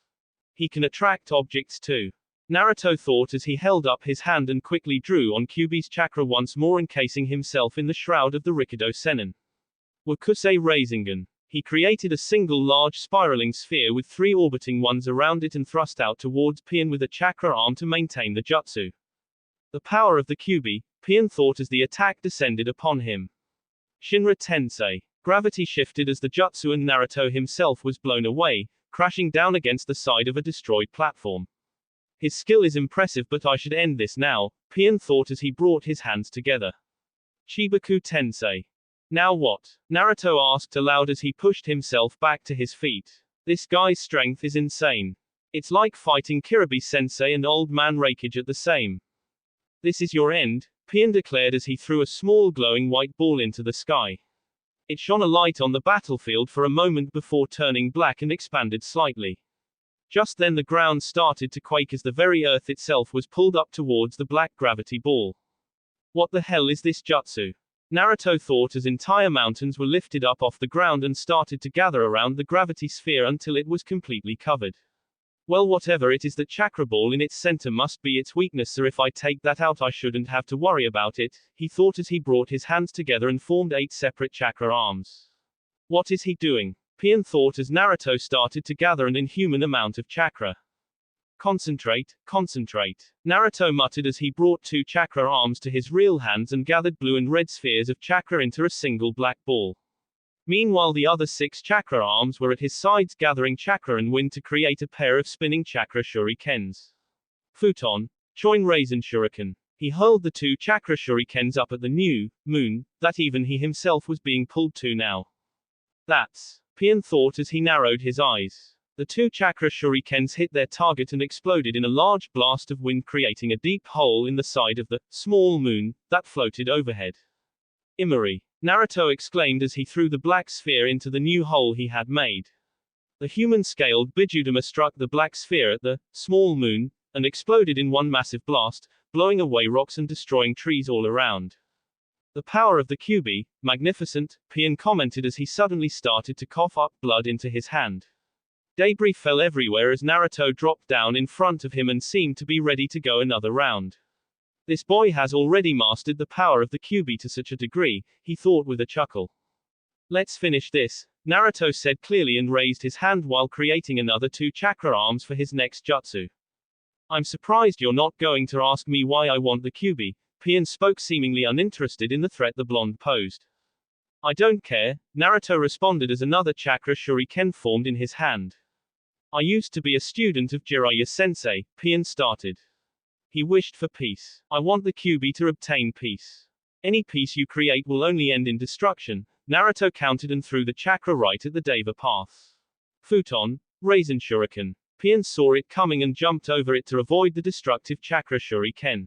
He can attract objects too. Naruto thought as he held up his hand and quickly drew on Kyuubi's chakra once more, encasing himself in the shroud of the Rikido Sennin. Wakusei Rasengan. He created a single large spiraling sphere with 3 orbiting ones around it and thrust out towards Pian with a chakra arm to maintain the jutsu. The power of the Kyuubi, Pain thought as the attack descended upon him. Shinra Tensei. Gravity shifted as the jutsu and Naruto himself was blown away, crashing down against the side of a destroyed platform. His skill is impressive, but I should end this now, Pain thought as he brought his hands together. Chibaku Tensei. Now what? Naruto asked aloud as he pushed himself back to his feet. This guy's strength is insane. It's like fighting Kiribi-sensei and Old Man Raikage at the same. This is your end, Pain declared as he threw a small glowing white ball into the sky. It shone a light on the battlefield for a moment before turning black and expanded slightly. Just then the ground started to quake as the very earth itself was pulled up towards the black gravity ball. What the hell is this jutsu? Naruto thought as entire mountains were lifted up off the ground and started to gather around the gravity sphere until it was completely covered. Well, whatever it is, that chakra ball in its center must be its weakness, so if I take that out I shouldn't have to worry about it, he thought as he brought his hands together and formed 8 separate chakra arms. What is he doing? Pain thought as Naruto started to gather an inhuman amount of chakra. Concentrate, concentrate. Naruto muttered as he brought 2 chakra arms to his real hands and gathered blue and red spheres of chakra into a single black ball. Meanwhile, the other 6 chakra arms were at his sides gathering chakra and wind to create a pair of spinning chakra shurikens. Futon, Choin Raisin Shuriken. He hurled the 2 chakra shurikens up at the new moon, that even he himself was being pulled to now. That's, Pain thought as he narrowed his eyes. The 2 chakra shurikens hit their target and exploded in a large blast of wind, creating a deep hole in the side of the small moon that floated overhead. Imari. Naruto exclaimed as he threw the black sphere into the new hole he had made. The human-scaled Bijudama struck the black sphere at the small moon and exploded in one massive blast, blowing away rocks and destroying trees all around. The power of the Kyuubi, magnificent, Pain commented as he suddenly started to cough up blood into his hand. Debris fell everywhere as Naruto dropped down in front of him and seemed to be ready to go another round. This boy has already mastered the power of the Kyuubi to such a degree, he thought with a chuckle. Let's finish this, Naruto said clearly and raised his hand while creating another 2 chakra arms for his next jutsu. I'm surprised you're not going to ask me why I want the Kyuubi, Pain spoke seemingly uninterested in the threat the blonde posed. I don't care, Naruto responded as another chakra shuriken formed in his hand. I used to be a student of Jiraiya-sensei, Pain started. He wished for peace. I want the Kyuubi to obtain peace. Any peace you create will only end in destruction, Naruto countered and threw the chakra right at the Deva path. Futon, Raisin Shuriken. Pain saw it coming and jumped over it to avoid the destructive chakra shuriken.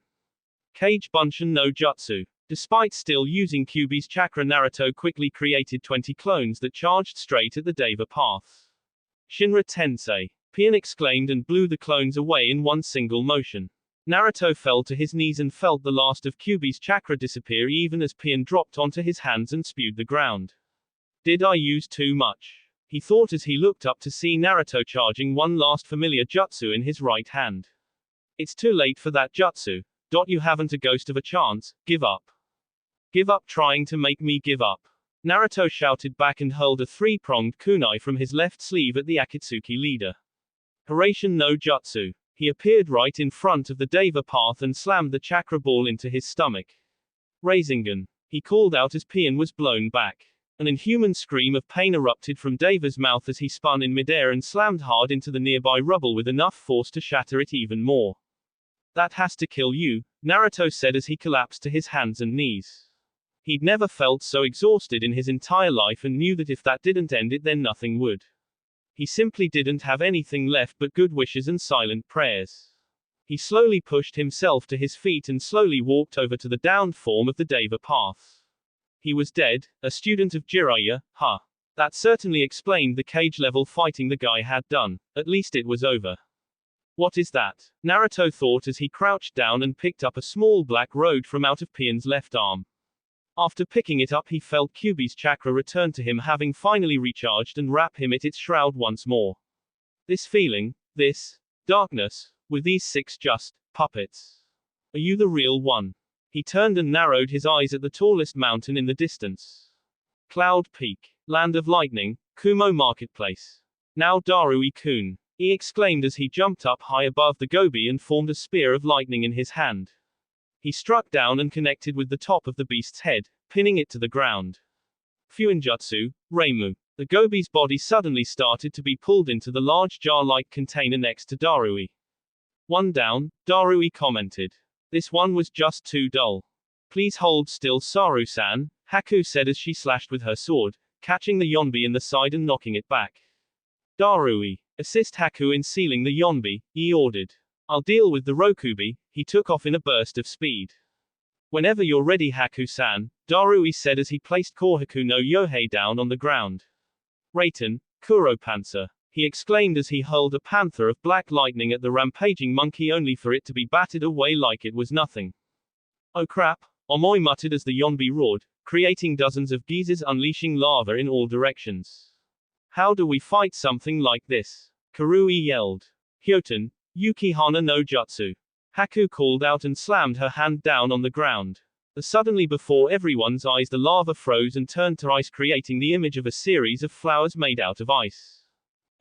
Kage Bunshin no Jutsu. Despite still using Kyuubi's chakra, Naruto quickly created 20 clones that charged straight at the Deva path. Shinra Tensei. Pain exclaimed and blew the clones away in one single motion. Naruto fell to his knees and felt the last of Kyuubi's chakra disappear even as Pain dropped onto his hands and spewed the ground. Did I use too much? He thought as he looked up to see Naruto charging one last familiar jutsu in his right hand. It's too late for that jutsu. You haven't a ghost of a chance, give up. Give up trying to make me give up. Naruto shouted back and hurled a 3-pronged kunai from his left sleeve at the Akatsuki leader. Hiraishin no Jutsu. He appeared right in front of the Deva path and slammed the chakra ball into his stomach. Rasengan. He called out as Pain was blown back. An inhuman scream of pain erupted from Deva's mouth as he spun in midair and slammed hard into the nearby rubble with enough force to shatter it even more. That has to kill you, Naruto said as he collapsed to his hands and knees. He'd never felt so exhausted in his entire life and knew that if that didn't end it then nothing would. He simply didn't have anything left but good wishes and silent prayers. He slowly pushed himself to his feet and slowly walked over to the downed form of the Deva path. He was dead, a student of Jiraiya, huh. That certainly explained the cage-level fighting the guy had done, at least it was over. What is that? Naruto thought as he crouched down and picked up a small black road from out of Pain's left arm. After picking it up he felt Kyuubi's chakra return to him, having finally recharged, and wrap him in its shroud once more. This feeling, this darkness, with these 6 just puppets. Are you the real one? He turned and narrowed his eyes at the tallest mountain in the distance. Cloud Peak. Land of Lightning, Kumo Marketplace. Now Darui-kun. He exclaimed as he jumped up high above the Gobi and formed a spear of lightning in his hand. He struck down and connected with the top of the beast's head, pinning it to the ground. Fuinjutsu, Reimu. The gobi's body suddenly started to be pulled into the large jar-like container next to Darui. One down, Darui commented. This one was just too dull. Please hold still, Saru-san, Haku said as she slashed with her sword, catching the Yonbi in the side and knocking it back. Darui, assist Haku in sealing the Yonbi, he ordered. I'll deal with the Rokubi. He took off in a burst of speed. Whenever you're ready, Haku-san, Darui said as he placed Kohaku no Yohei down on the ground. Raiten, Kuropanzer, he exclaimed as he hurled a panther of black lightning at the rampaging monkey only for it to be battered away like it was nothing. Oh crap, Omoi muttered as the Yonbi roared, creating dozens of geysers unleashing lava in all directions. How do we fight something like this? Karui yelled. Hyoten, Yukihana no Jutsu. Haku called out and slammed her hand down on the ground. Suddenly before everyone's eyes the lava froze and turned to ice, creating the image of a series of flowers made out of ice.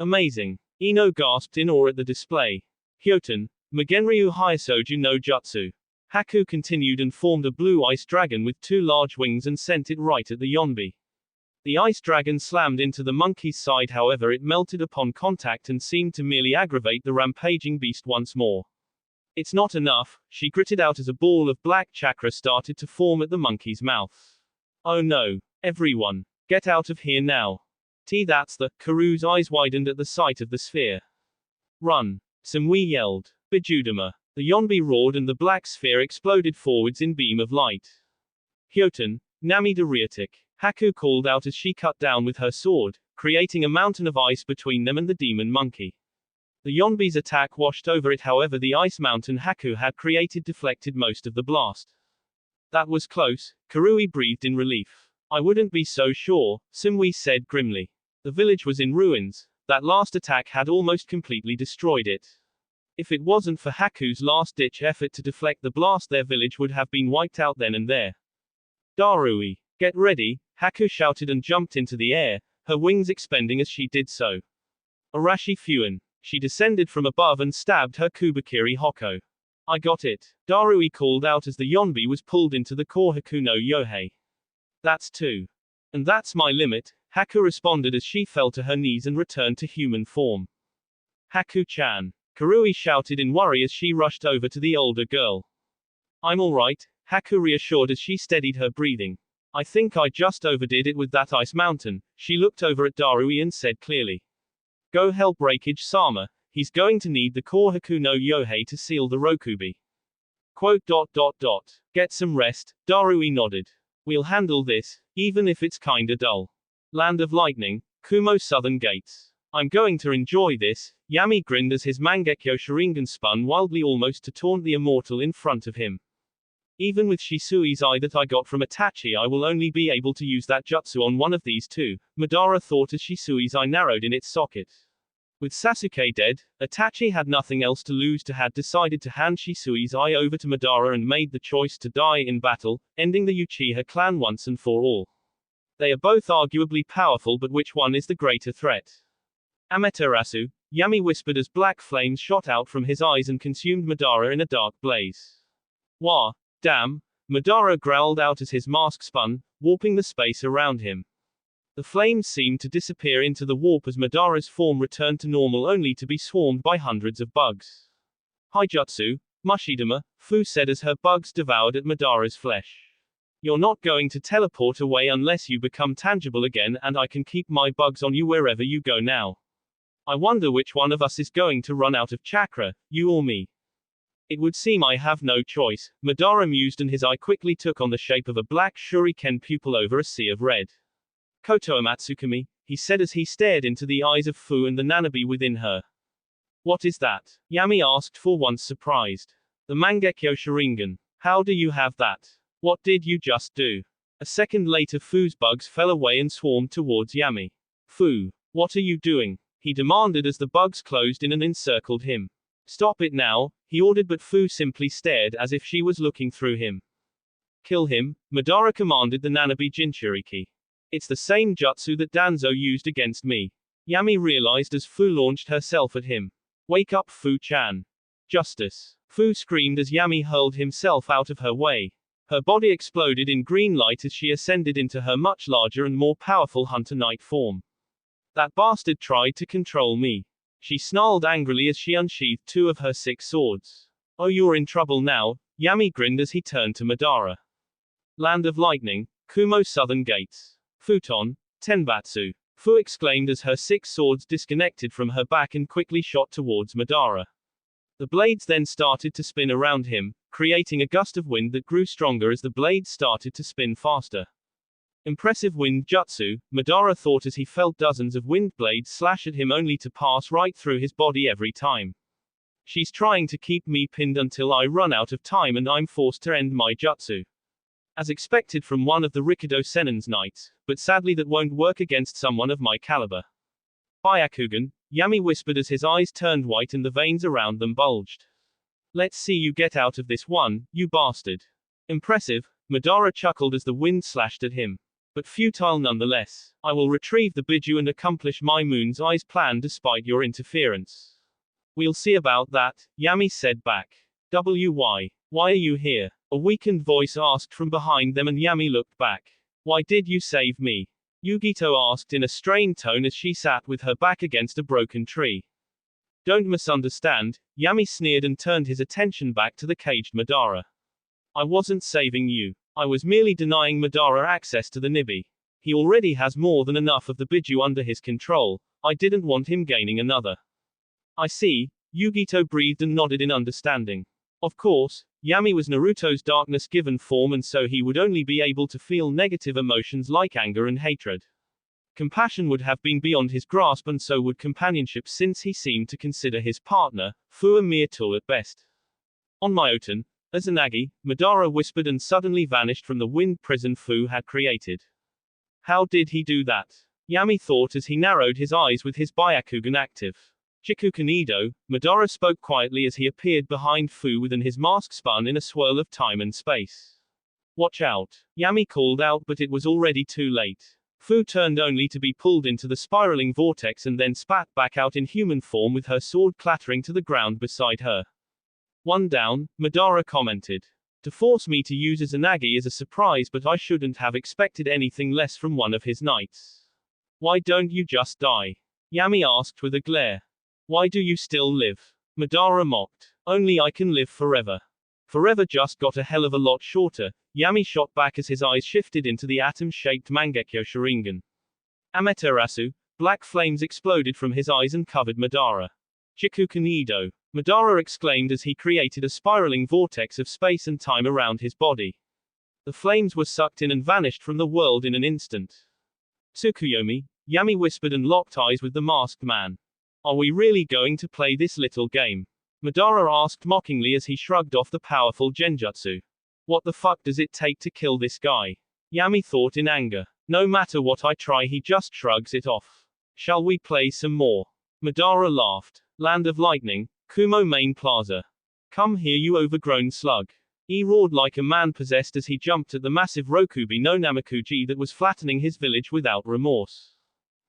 Amazing. Ino gasped in awe at the display. Hyoten, Mugenryu Hyasoju no Jutsu. Haku continued and formed a blue ice dragon with two large wings and sent it right at the Yonbi. The ice dragon slammed into the monkey's side, however it melted upon contact and seemed to merely aggravate the rampaging beast once more. It's not enough, she gritted out as a ball of black chakra started to form at the monkey's mouth. Oh no. Everyone. Get out of here now. That's the. Karu's eyes widened at the sight of the sphere. Run. Samui yelled. Bijudama. The Yonbi roared and the black sphere exploded forwards in beam of light. Hyoten, Namida Ryotic. Haku called out as she cut down with her sword, creating a mountain of ice between them and the demon monkey. The Yonbi's attack washed over it, however the ice mountain Haku had created deflected most of the blast. That was close, Karui breathed in relief. I wouldn't be so sure, Samui said grimly. The village was in ruins. That last attack had almost completely destroyed it. If it wasn't for Haku's last-ditch effort to deflect the blast, their village would have been wiped out then and there. Darui, get ready, Haku shouted and jumped into the air, her wings expanding as she did so. Arashi Fuin. She descended from above and stabbed her Kubakiri Hoko. I got it, Darui called out as the Yonbi was pulled into the Kohaku no Yohei. That's two. And that's my limit, Haku responded as she fell to her knees and returned to human form. Haku-chan. Karui shouted in worry as she rushed over to the older girl. I'm alright, Haku reassured as she steadied her breathing. I think I just overdid it with that ice mountain, she looked over at Darui and said clearly. Go help Breakage-sama, he's going to need the Kohaku no Yohei to seal the Rokubi. Quote. Get some rest, Darui nodded. We'll handle this, even if it's kinda dull. Land of Lightning, Kumo Southern Gates. I'm going to enjoy this, Yami grinned as his Mangekyo Sharingan spun wildly almost to taunt the immortal in front of him. Even with Shisui's eye that I got from Itachi, I will only be able to use that jutsu on one of these two, Madara thought as Shisui's eye narrowed in its socket. With Sasuke dead, Itachi had nothing else to lose to had decided to hand Shisui's eye over to Madara and made the choice to die in battle, ending the Uchiha clan once and for all. They are both arguably powerful, but which one is the greater threat? Amaterasu, Yami whispered as black flames shot out from his eyes and consumed Madara in a dark blaze. Wah! Damn! Madara growled out as his mask spun, warping the space around him. The flames seemed to disappear into the warp as Madara's form returned to normal only to be swarmed by hundreds of bugs. Haijutsu, Mushidama, Fu said as her bugs devoured at Madara's flesh. You're not going to teleport away unless you become tangible again, and I can keep my bugs on you wherever you go now. I wonder which one of us is going to run out of chakra, you or me. It would seem I have no choice, Madara mused, and his eye quickly took on the shape of a black shuriken pupil over a sea of red. Koto Matsukami, he said as he stared into the eyes of Fu and the Nanabi within her. What is that? Yami asked, for once surprised. The Mangekyo Sharingan. How do you have that? What did you just do? A second later Fu's bugs fell away and swarmed towards Yami. Fu, what are you doing? He demanded as the bugs closed in and encircled him. Stop it now, he ordered, but Fu simply stared as if she was looking through him. Kill him, Madara commanded the Nanabi Jinchuriki. It's the same jutsu that Danzo used against me. Yami realized as Fu launched herself at him. Wake up, Fu-chan. Justice. Fu screamed as Yami hurled himself out of her way. Her body exploded in green light as she ascended into her much larger and more powerful Hunter Knight form. That bastard tried to control me. She snarled angrily as she unsheathed 2 of her 6 swords. Oh, you're in trouble now, Yami grinned as he turned to Madara. Land of Lightning, Kumo Southern Gates. Futon, Tenbatsu. Fu exclaimed as her 6 swords disconnected from her back and quickly shot towards Madara. The blades then started to spin around him, creating a gust of wind that grew stronger as the blades started to spin faster. Impressive wind jutsu, Madara thought as he felt dozens of wind blades slash at him only to pass right through his body every time. She's trying to keep me pinned until I run out of time and I'm forced to end my jutsu. As expected from one of the Rikido Sennin's knights, but sadly that won't work against someone of my caliber. Byakugan, Yami whispered as his eyes turned white and the veins around them bulged. Let's see you get out of this one, you bastard. Impressive, Madara chuckled as the wind slashed at him. But futile nonetheless. I will retrieve the Biju and accomplish my Moon's Eyes plan despite your interference. We'll see about that, Yami said back. Why are you here? A weakened voice asked from behind them and Yami looked back. Why did you save me? Yugito asked in a strained tone as she sat with her back against a broken tree. Don't misunderstand, Yami sneered and turned his attention back to the caged Madara. I wasn't saving you. I was merely denying Madara access to the Nibi. He already has more than enough of the Biju under his control. I didn't want him gaining another. I see, Yugito breathed and nodded in understanding. Of course, Yami was Naruto's darkness-given form and so he would only be able to feel negative emotions like anger and hatred. Compassion would have been beyond his grasp and so would companionship since he seemed to consider his partner, Fu a mere tool at best. On Myoten, Izanagi, Madara whispered and suddenly vanished from the wind prison Fu had created. How did he do that? Yami thought as he narrowed his eyes with his Byakugan active. Chikukan Ido, Madara spoke quietly as he appeared behind Fu within his mask spun in a swirl of time and space. Watch out, Yami called out but it was already too late. Fu turned only to be pulled into the spiraling vortex and then spat back out in human form with her sword clattering to the ground beside her. One down, Madara commented. To force me to use Izanagi is a surprise but I shouldn't have expected anything less from one of his knights. Why don't you just die? Yami asked with a glare. Why do you still live? Madara mocked. Only I can live forever. Forever just got a hell of a lot shorter, Yami shot back as his eyes shifted into the atom-shaped Mangekyo Sharingan. Amaterasu, black flames exploded from his eyes and covered Madara. Chikukan Ido, Madara exclaimed as he created a spiraling vortex of space and time around his body. The flames were sucked in and vanished from the world in an instant. Tsukuyomi, Yami whispered and locked eyes with the masked man. Are we really going to play this little game? Madara asked mockingly as he shrugged off the powerful genjutsu. What the fuck does it take to kill this guy? Yami thought in anger. No matter what I try he just shrugs it off. Shall we play some more? Madara laughed. Land of Lightning, Kumo Main Plaza. Come here you overgrown slug. He roared like a man possessed as he jumped at the massive Rokubi no Namakuji that was flattening his village without remorse.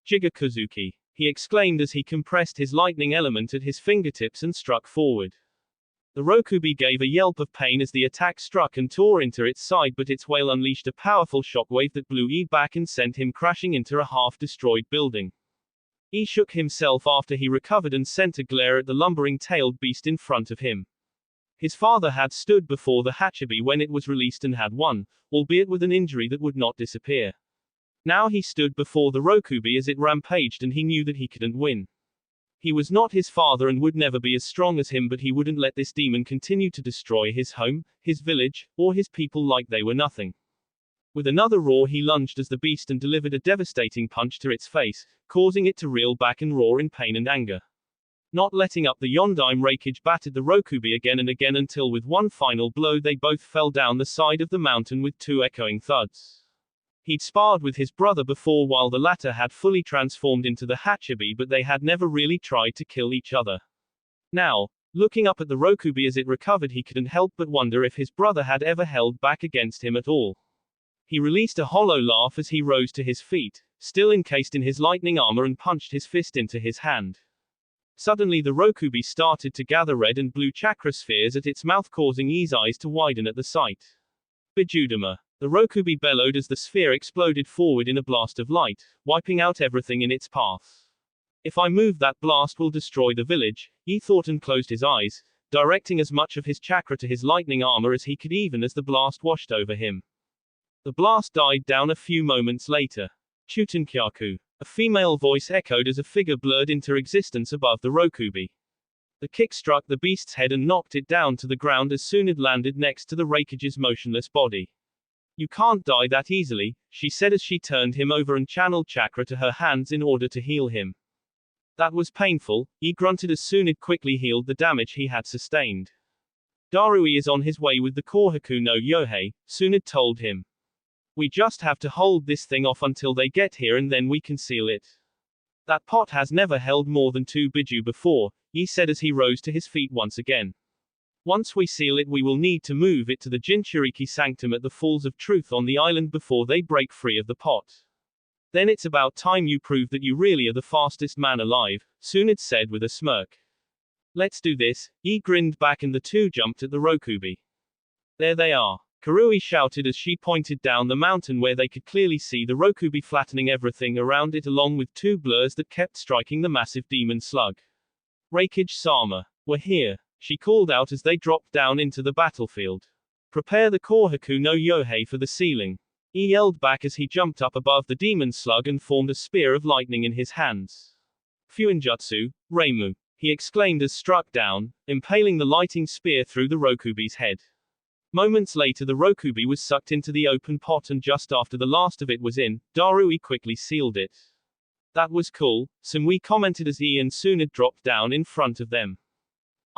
Jigakuzuki, he exclaimed as he compressed his lightning element at his fingertips and struck forward. The Rokubi gave a yelp of pain as the attack struck and tore into its side but its wail unleashed a powerful shockwave that blew E back and sent him crashing into a half-destroyed building. E shook himself after he recovered and sent a glare at the lumbering-tailed beast in front of him. His father had stood before the Hachibi when it was released and had won, albeit with an injury that would not disappear. Now he stood before the Rokubi as it rampaged and he knew that he couldn't win. He was not his father and would never be as strong as him but he wouldn't let this demon continue to destroy his home, his village, or his people like they were nothing. With another roar he lunged as the beast and delivered a devastating punch to its face, causing it to reel back and roar in pain and anger. Not letting up the Yondaime Raikage battered the Rokubi again and again until with one final blow they both fell down the side of the mountain with 2 echoing thuds. He'd sparred with his brother before while the latter had fully transformed into the Hachibi but they had never really tried to kill each other. Now, looking up at the Rokubi as it recovered he couldn't help but wonder if his brother had ever held back against him at all. He released a hollow laugh as he rose to his feet, still encased in his lightning armor and punched his fist into his hand. Suddenly the Rokubi started to gather red and blue chakra spheres at its mouth, causing E's eyes to widen at the sight. Bijudama. The Rokubi bellowed as the sphere exploded forward in a blast of light, wiping out everything in its path. If I move, that blast will destroy the village, he thought, and closed his eyes, directing as much of his chakra to his lightning armor as he could even as the blast washed over him. The blast died down a few moments later. Chutenkyaku. A female voice echoed as a figure blurred into existence above the Rokubi. The kick struck the beast's head and knocked it down to the ground as soon as it landed next to the Raikage's motionless body. You can't die that easily, she said as she turned him over and channeled chakra to her hands in order to heal him. That was painful, he grunted as Tsunade quickly healed the damage he had sustained. Darui is on his way with the Kohaku no Yohei, Tsunade told him. We just have to hold this thing off until they get here and then we can seal it. That pot has never held more than 2 biju before, he said as he rose to his feet once again. Once we seal it, we will need to move it to the Jinchuriki Sanctum at the Falls of Truth on the island before they break free of the pot. Then it's about time you prove that you really are the fastest man alive, Tsunade said with a smirk. Let's do this, he grinned back and the two jumped at the Rokubi. There they are. Karui shouted as she pointed down the mountain where they could clearly see the Rokubi flattening everything around it along with 2 blurs that kept striking the massive demon slug. Raikage-sama. We're here, she called out as they dropped down into the battlefield. Prepare the Kohaku no Yohei for the sealing. He yelled back as he jumped up above the demon slug and formed a spear of lightning in his hands. Fuinjutsu, Reimu, he exclaimed as struck down, impaling the lighting spear through the Rokubi's head. Moments later the Rokubi was sucked into the open pot and just after the last of it was in, Darui quickly sealed it. That was cool, Sumui commented as he and Tsunade dropped down in front of them.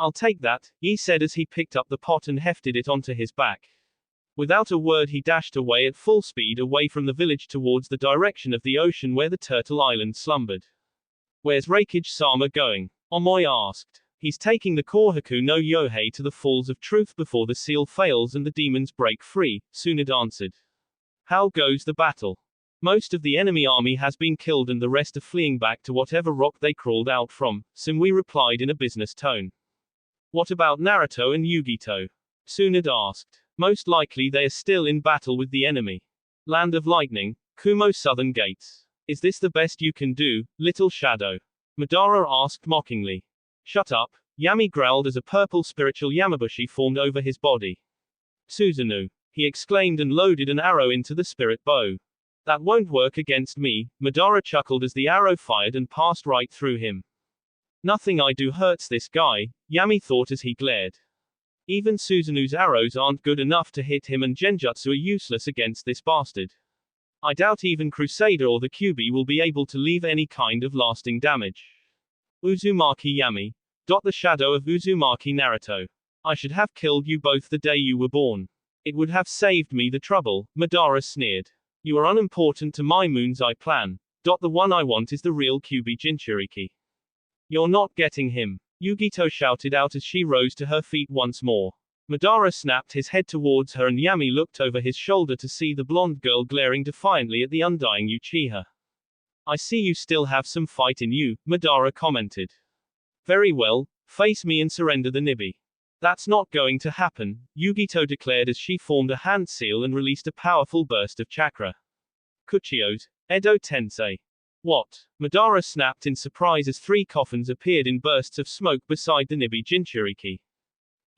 I'll take that, he said as he picked up the pot and hefted it onto his back. Without a word he dashed away at full speed away from the village towards the direction of the ocean where the Turtle Island slumbered. Where's Raikage-sama going? Omoi asked. He's taking the Kohaku no Yohei to the Falls of Truth before the seal fails and the demons break free, Tsunade answered. How goes the battle? Most of the enemy army has been killed and the rest are fleeing back to whatever rock they crawled out from, Sumui replied in a business tone. What about Naruto and Yugito? Tsunade asked. Most likely they are still in battle with the enemy. Land of Lightning, Kumo Southern Gates. Is this the best you can do, little shadow? Madara asked mockingly. Shut up, Yami growled as a purple spiritual Yamabushi formed over his body. Susanoo, he exclaimed and loaded an arrow into the spirit bow. That won't work against me, Madara chuckled as the arrow fired and passed right through him. Nothing I do hurts this guy, Yami thought as he glared. Even Susanoo's arrows aren't good enough to hit him and Genjutsu are useless against this bastard. I doubt even Crusader or the Kyuubi will be able to leave any kind of lasting damage. Uzumaki Yami. The shadow of Uzumaki Naruto. I should have killed you both the day you were born. It would have saved me the trouble, Madara sneered. You are unimportant to my Moon's Eye plan. The one I want is the real Kyuubi Jinchuriki. You're not getting him. Yugito shouted out as she rose to her feet once more. Madara snapped his head towards her and Yami looked over his shoulder to see the blonde girl glaring defiantly at the undying Uchiha. I see you still have some fight in you, Madara commented. Very well, face me and surrender the Nibi. That's not going to happen, Yugito declared as she formed a hand seal and released a powerful burst of chakra. Kuchiyos, Edo Tensei. What? Madara snapped in surprise as 3 coffins appeared in bursts of smoke beside the Nibi Jinchuriki.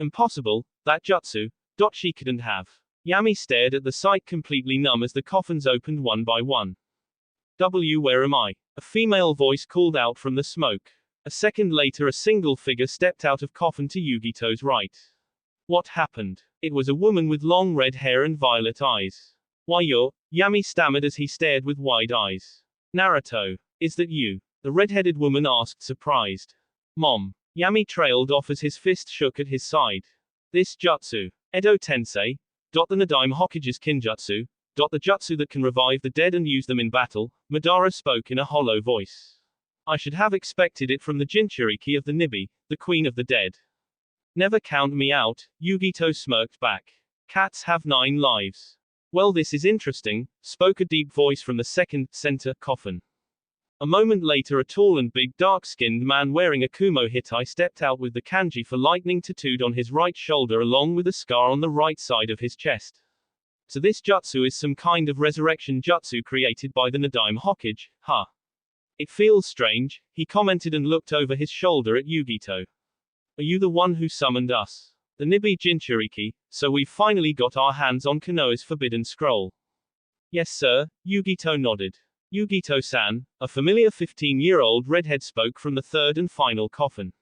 Impossible, that jutsu, she couldn't have. Yami stared at the sight completely numb as the coffins opened one by one. Where am I? A female voice called out from the smoke. A second later a single figure stepped out of coffin to Yugito's right. What happened? It was a woman with long red hair and violet eyes. Why Yami stammered as he stared with wide eyes. Naruto. Is that you? The red-headed woman asked surprised. Mom. Yami trailed off as his fist shook at his side. This jutsu. Edo Tensei. The Nadaime Hokage's Kinjutsu. The jutsu that can revive the dead and use them in battle, Madara spoke in a hollow voice. I should have expected it from the Jinchuriki of the Nibi, the queen of the dead. Never count me out, Yugito smirked back. Cats have 9 lives. Well, this is interesting, spoke a deep voice from the second, center, coffin. A moment later, a tall and big dark-skinned man wearing a kumo hitai stepped out with the kanji for lightning tattooed on his right shoulder along with a scar on the right side of his chest. So this jutsu is some kind of resurrection jutsu created by the Nadaime Hokage, huh? It feels strange, he commented and looked over his shoulder at Yugito. Are you the one who summoned us? The Nibi Jinchuriki, so we've finally got our hands on Konoha's forbidden scroll. Yes sir, Yugito nodded. Yugito-san, a familiar 15-year-old redhead spoke from the third and final coffin.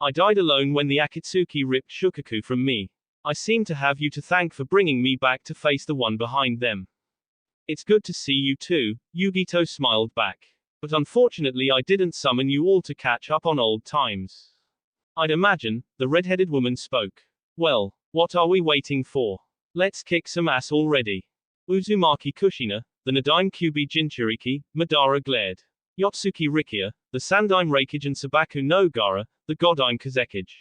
I died alone when the Akatsuki ripped Shukaku from me. I seem to have you to thank for bringing me back to face the one behind them. It's good to see you too, Yugito smiled back. But unfortunately I didn't summon you all to catch up on old times. I'd imagine, the red-headed woman spoke. Well, what are we waiting for? Let's kick some ass already. Uzumaki Kushina, the Nadaime Kyubi Jinchuriki, Madara glared. Yotsuki Rikia, the Sandaime Reikage and Sabaku no Gara, the Godaime Kazekage.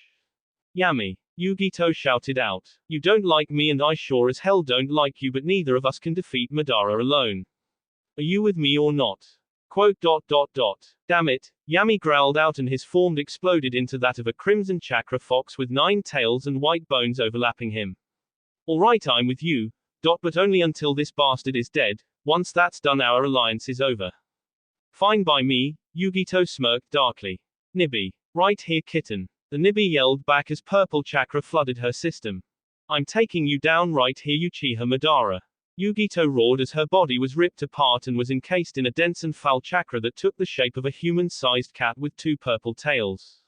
Yami, Yugito shouted out. You don't like me and I sure as hell don't like you, but neither of us can defeat Madara alone. Are you with me or not? Quote. Damn it, Yami growled out and his form exploded into that of a crimson chakra fox with 9 tails and white bones overlapping him. Alright, I'm with you, but only until this bastard is dead. Once that's done our alliance is over. Fine by me, Yugito smirked darkly. Nibi. Right here kitten. The Nibi yelled back as purple chakra flooded her system. I'm taking you down right here Uchiha Madara. Yugito roared as her body was ripped apart and was encased in a dense and foul chakra that took the shape of a human-sized cat with 2 purple tails.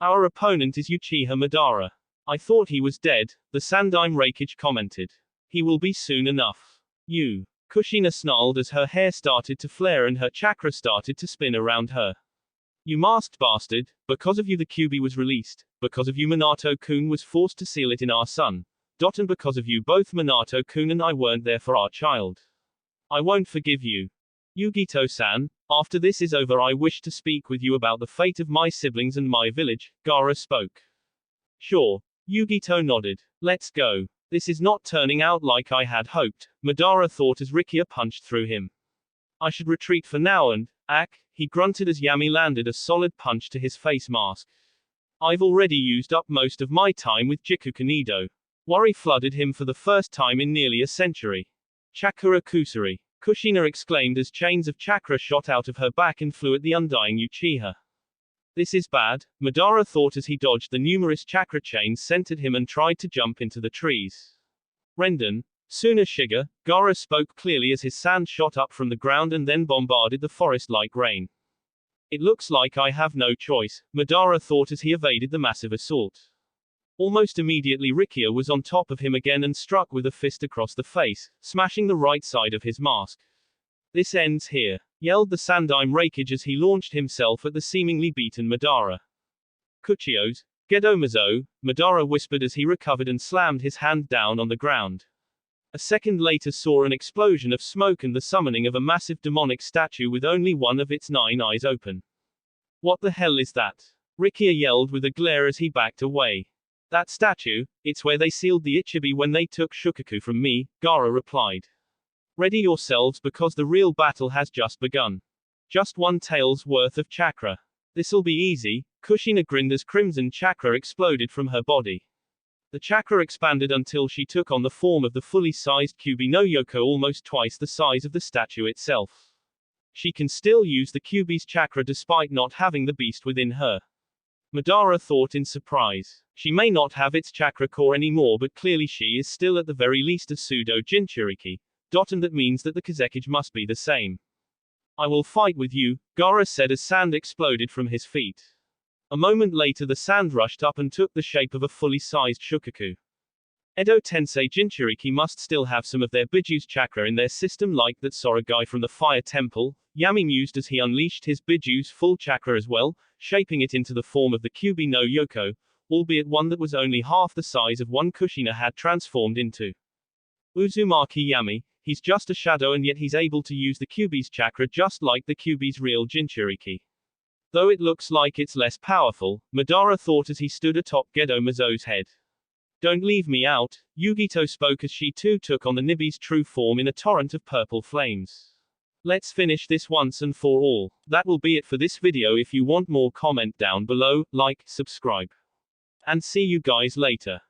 Our opponent is Uchiha Madara. I thought he was dead, the Sandaime Reikage commented. He will be soon enough. You. Kushina snarled as her hair started to flare and her chakra started to spin around her. You masked bastard, because of you the Kyubi was released, because of you Minato-kun was forced to seal it in our sun. And because of you both Minato-kun and I weren't there for our child. I won't forgive you. Yugito-san, after this is over I wish to speak with you about the fate of my siblings and my village, Gaara spoke. Sure. Yugito nodded. Let's go. This is not turning out like I had hoped, Madara thought as Rikia punched through him. I should retreat for now and, he grunted as Yami landed a solid punch to his face mask. I've already used up most of my time with Jikuka-Nido. Worry flooded him for the first time in nearly a century. Chakura Kusari. Kushina exclaimed as chains of chakra shot out of her back and flew at the undying Uchiha. This is bad, Madara thought as he dodged the numerous chakra chains sent at him and tried to jump into the trees. Renden, Suna Shiga, Gaara spoke clearly as his sand shot up from the ground and then bombarded the forest like rain. It looks like I have no choice, Madara thought as he evaded the massive assault. Almost immediately Rikia was on top of him again and struck with a fist across the face, smashing the right side of his mask. This ends here, yelled the Sandaime Reikage as he launched himself at the seemingly beaten Madara. Kuchios, Gedo Mazo, Madara whispered as he recovered and slammed his hand down on the ground. A second later saw an explosion of smoke and the summoning of a massive demonic statue with only one of its 9 eyes open. What the hell is that? Rikia yelled with a glare as he backed away. That statue, it's where they sealed the Ichibi when they took Shukaku from me, Gaara replied. Ready yourselves because the real battle has just begun. Just 1 tail's worth of chakra. This'll be easy, Kushina grinned as crimson chakra exploded from her body. The chakra expanded until she took on the form of the fully sized Kyubi no Yoko almost twice the size of the statue itself. She can still use the Kyubi's chakra despite not having the beast within her. Madara thought in surprise. She may not have its chakra core anymore but clearly she is still at the very least a pseudo Jinchuriki. And that means that the Kazekage must be the same. I will fight with you, Gaara said as sand exploded from his feet. A moment later the sand rushed up and took the shape of a fully sized Shukaku. Edo Tensei Jinchuriki must still have some of their Biju's chakra in their system like that Sora guy from the Fire Temple, Yami mused as he unleashed his Biju's full chakra as well, shaping it into the form of the Kyubi no Yoko, albeit one that was only half the size of one Kushina had transformed into. Uzumaki Yami, he's just a shadow and yet he's able to use the Kyubi's chakra just like the Kyubi's real Jinchuriki. Though it looks like it's less powerful, Madara thought as he stood atop Gedo Mazo's head. Don't leave me out, Yugito spoke as she too took on the Nibi's true form in a torrent of purple flames. Let's finish this once and for all. That will be it for this video. If you want more, comment down below, like, subscribe. And see you guys later.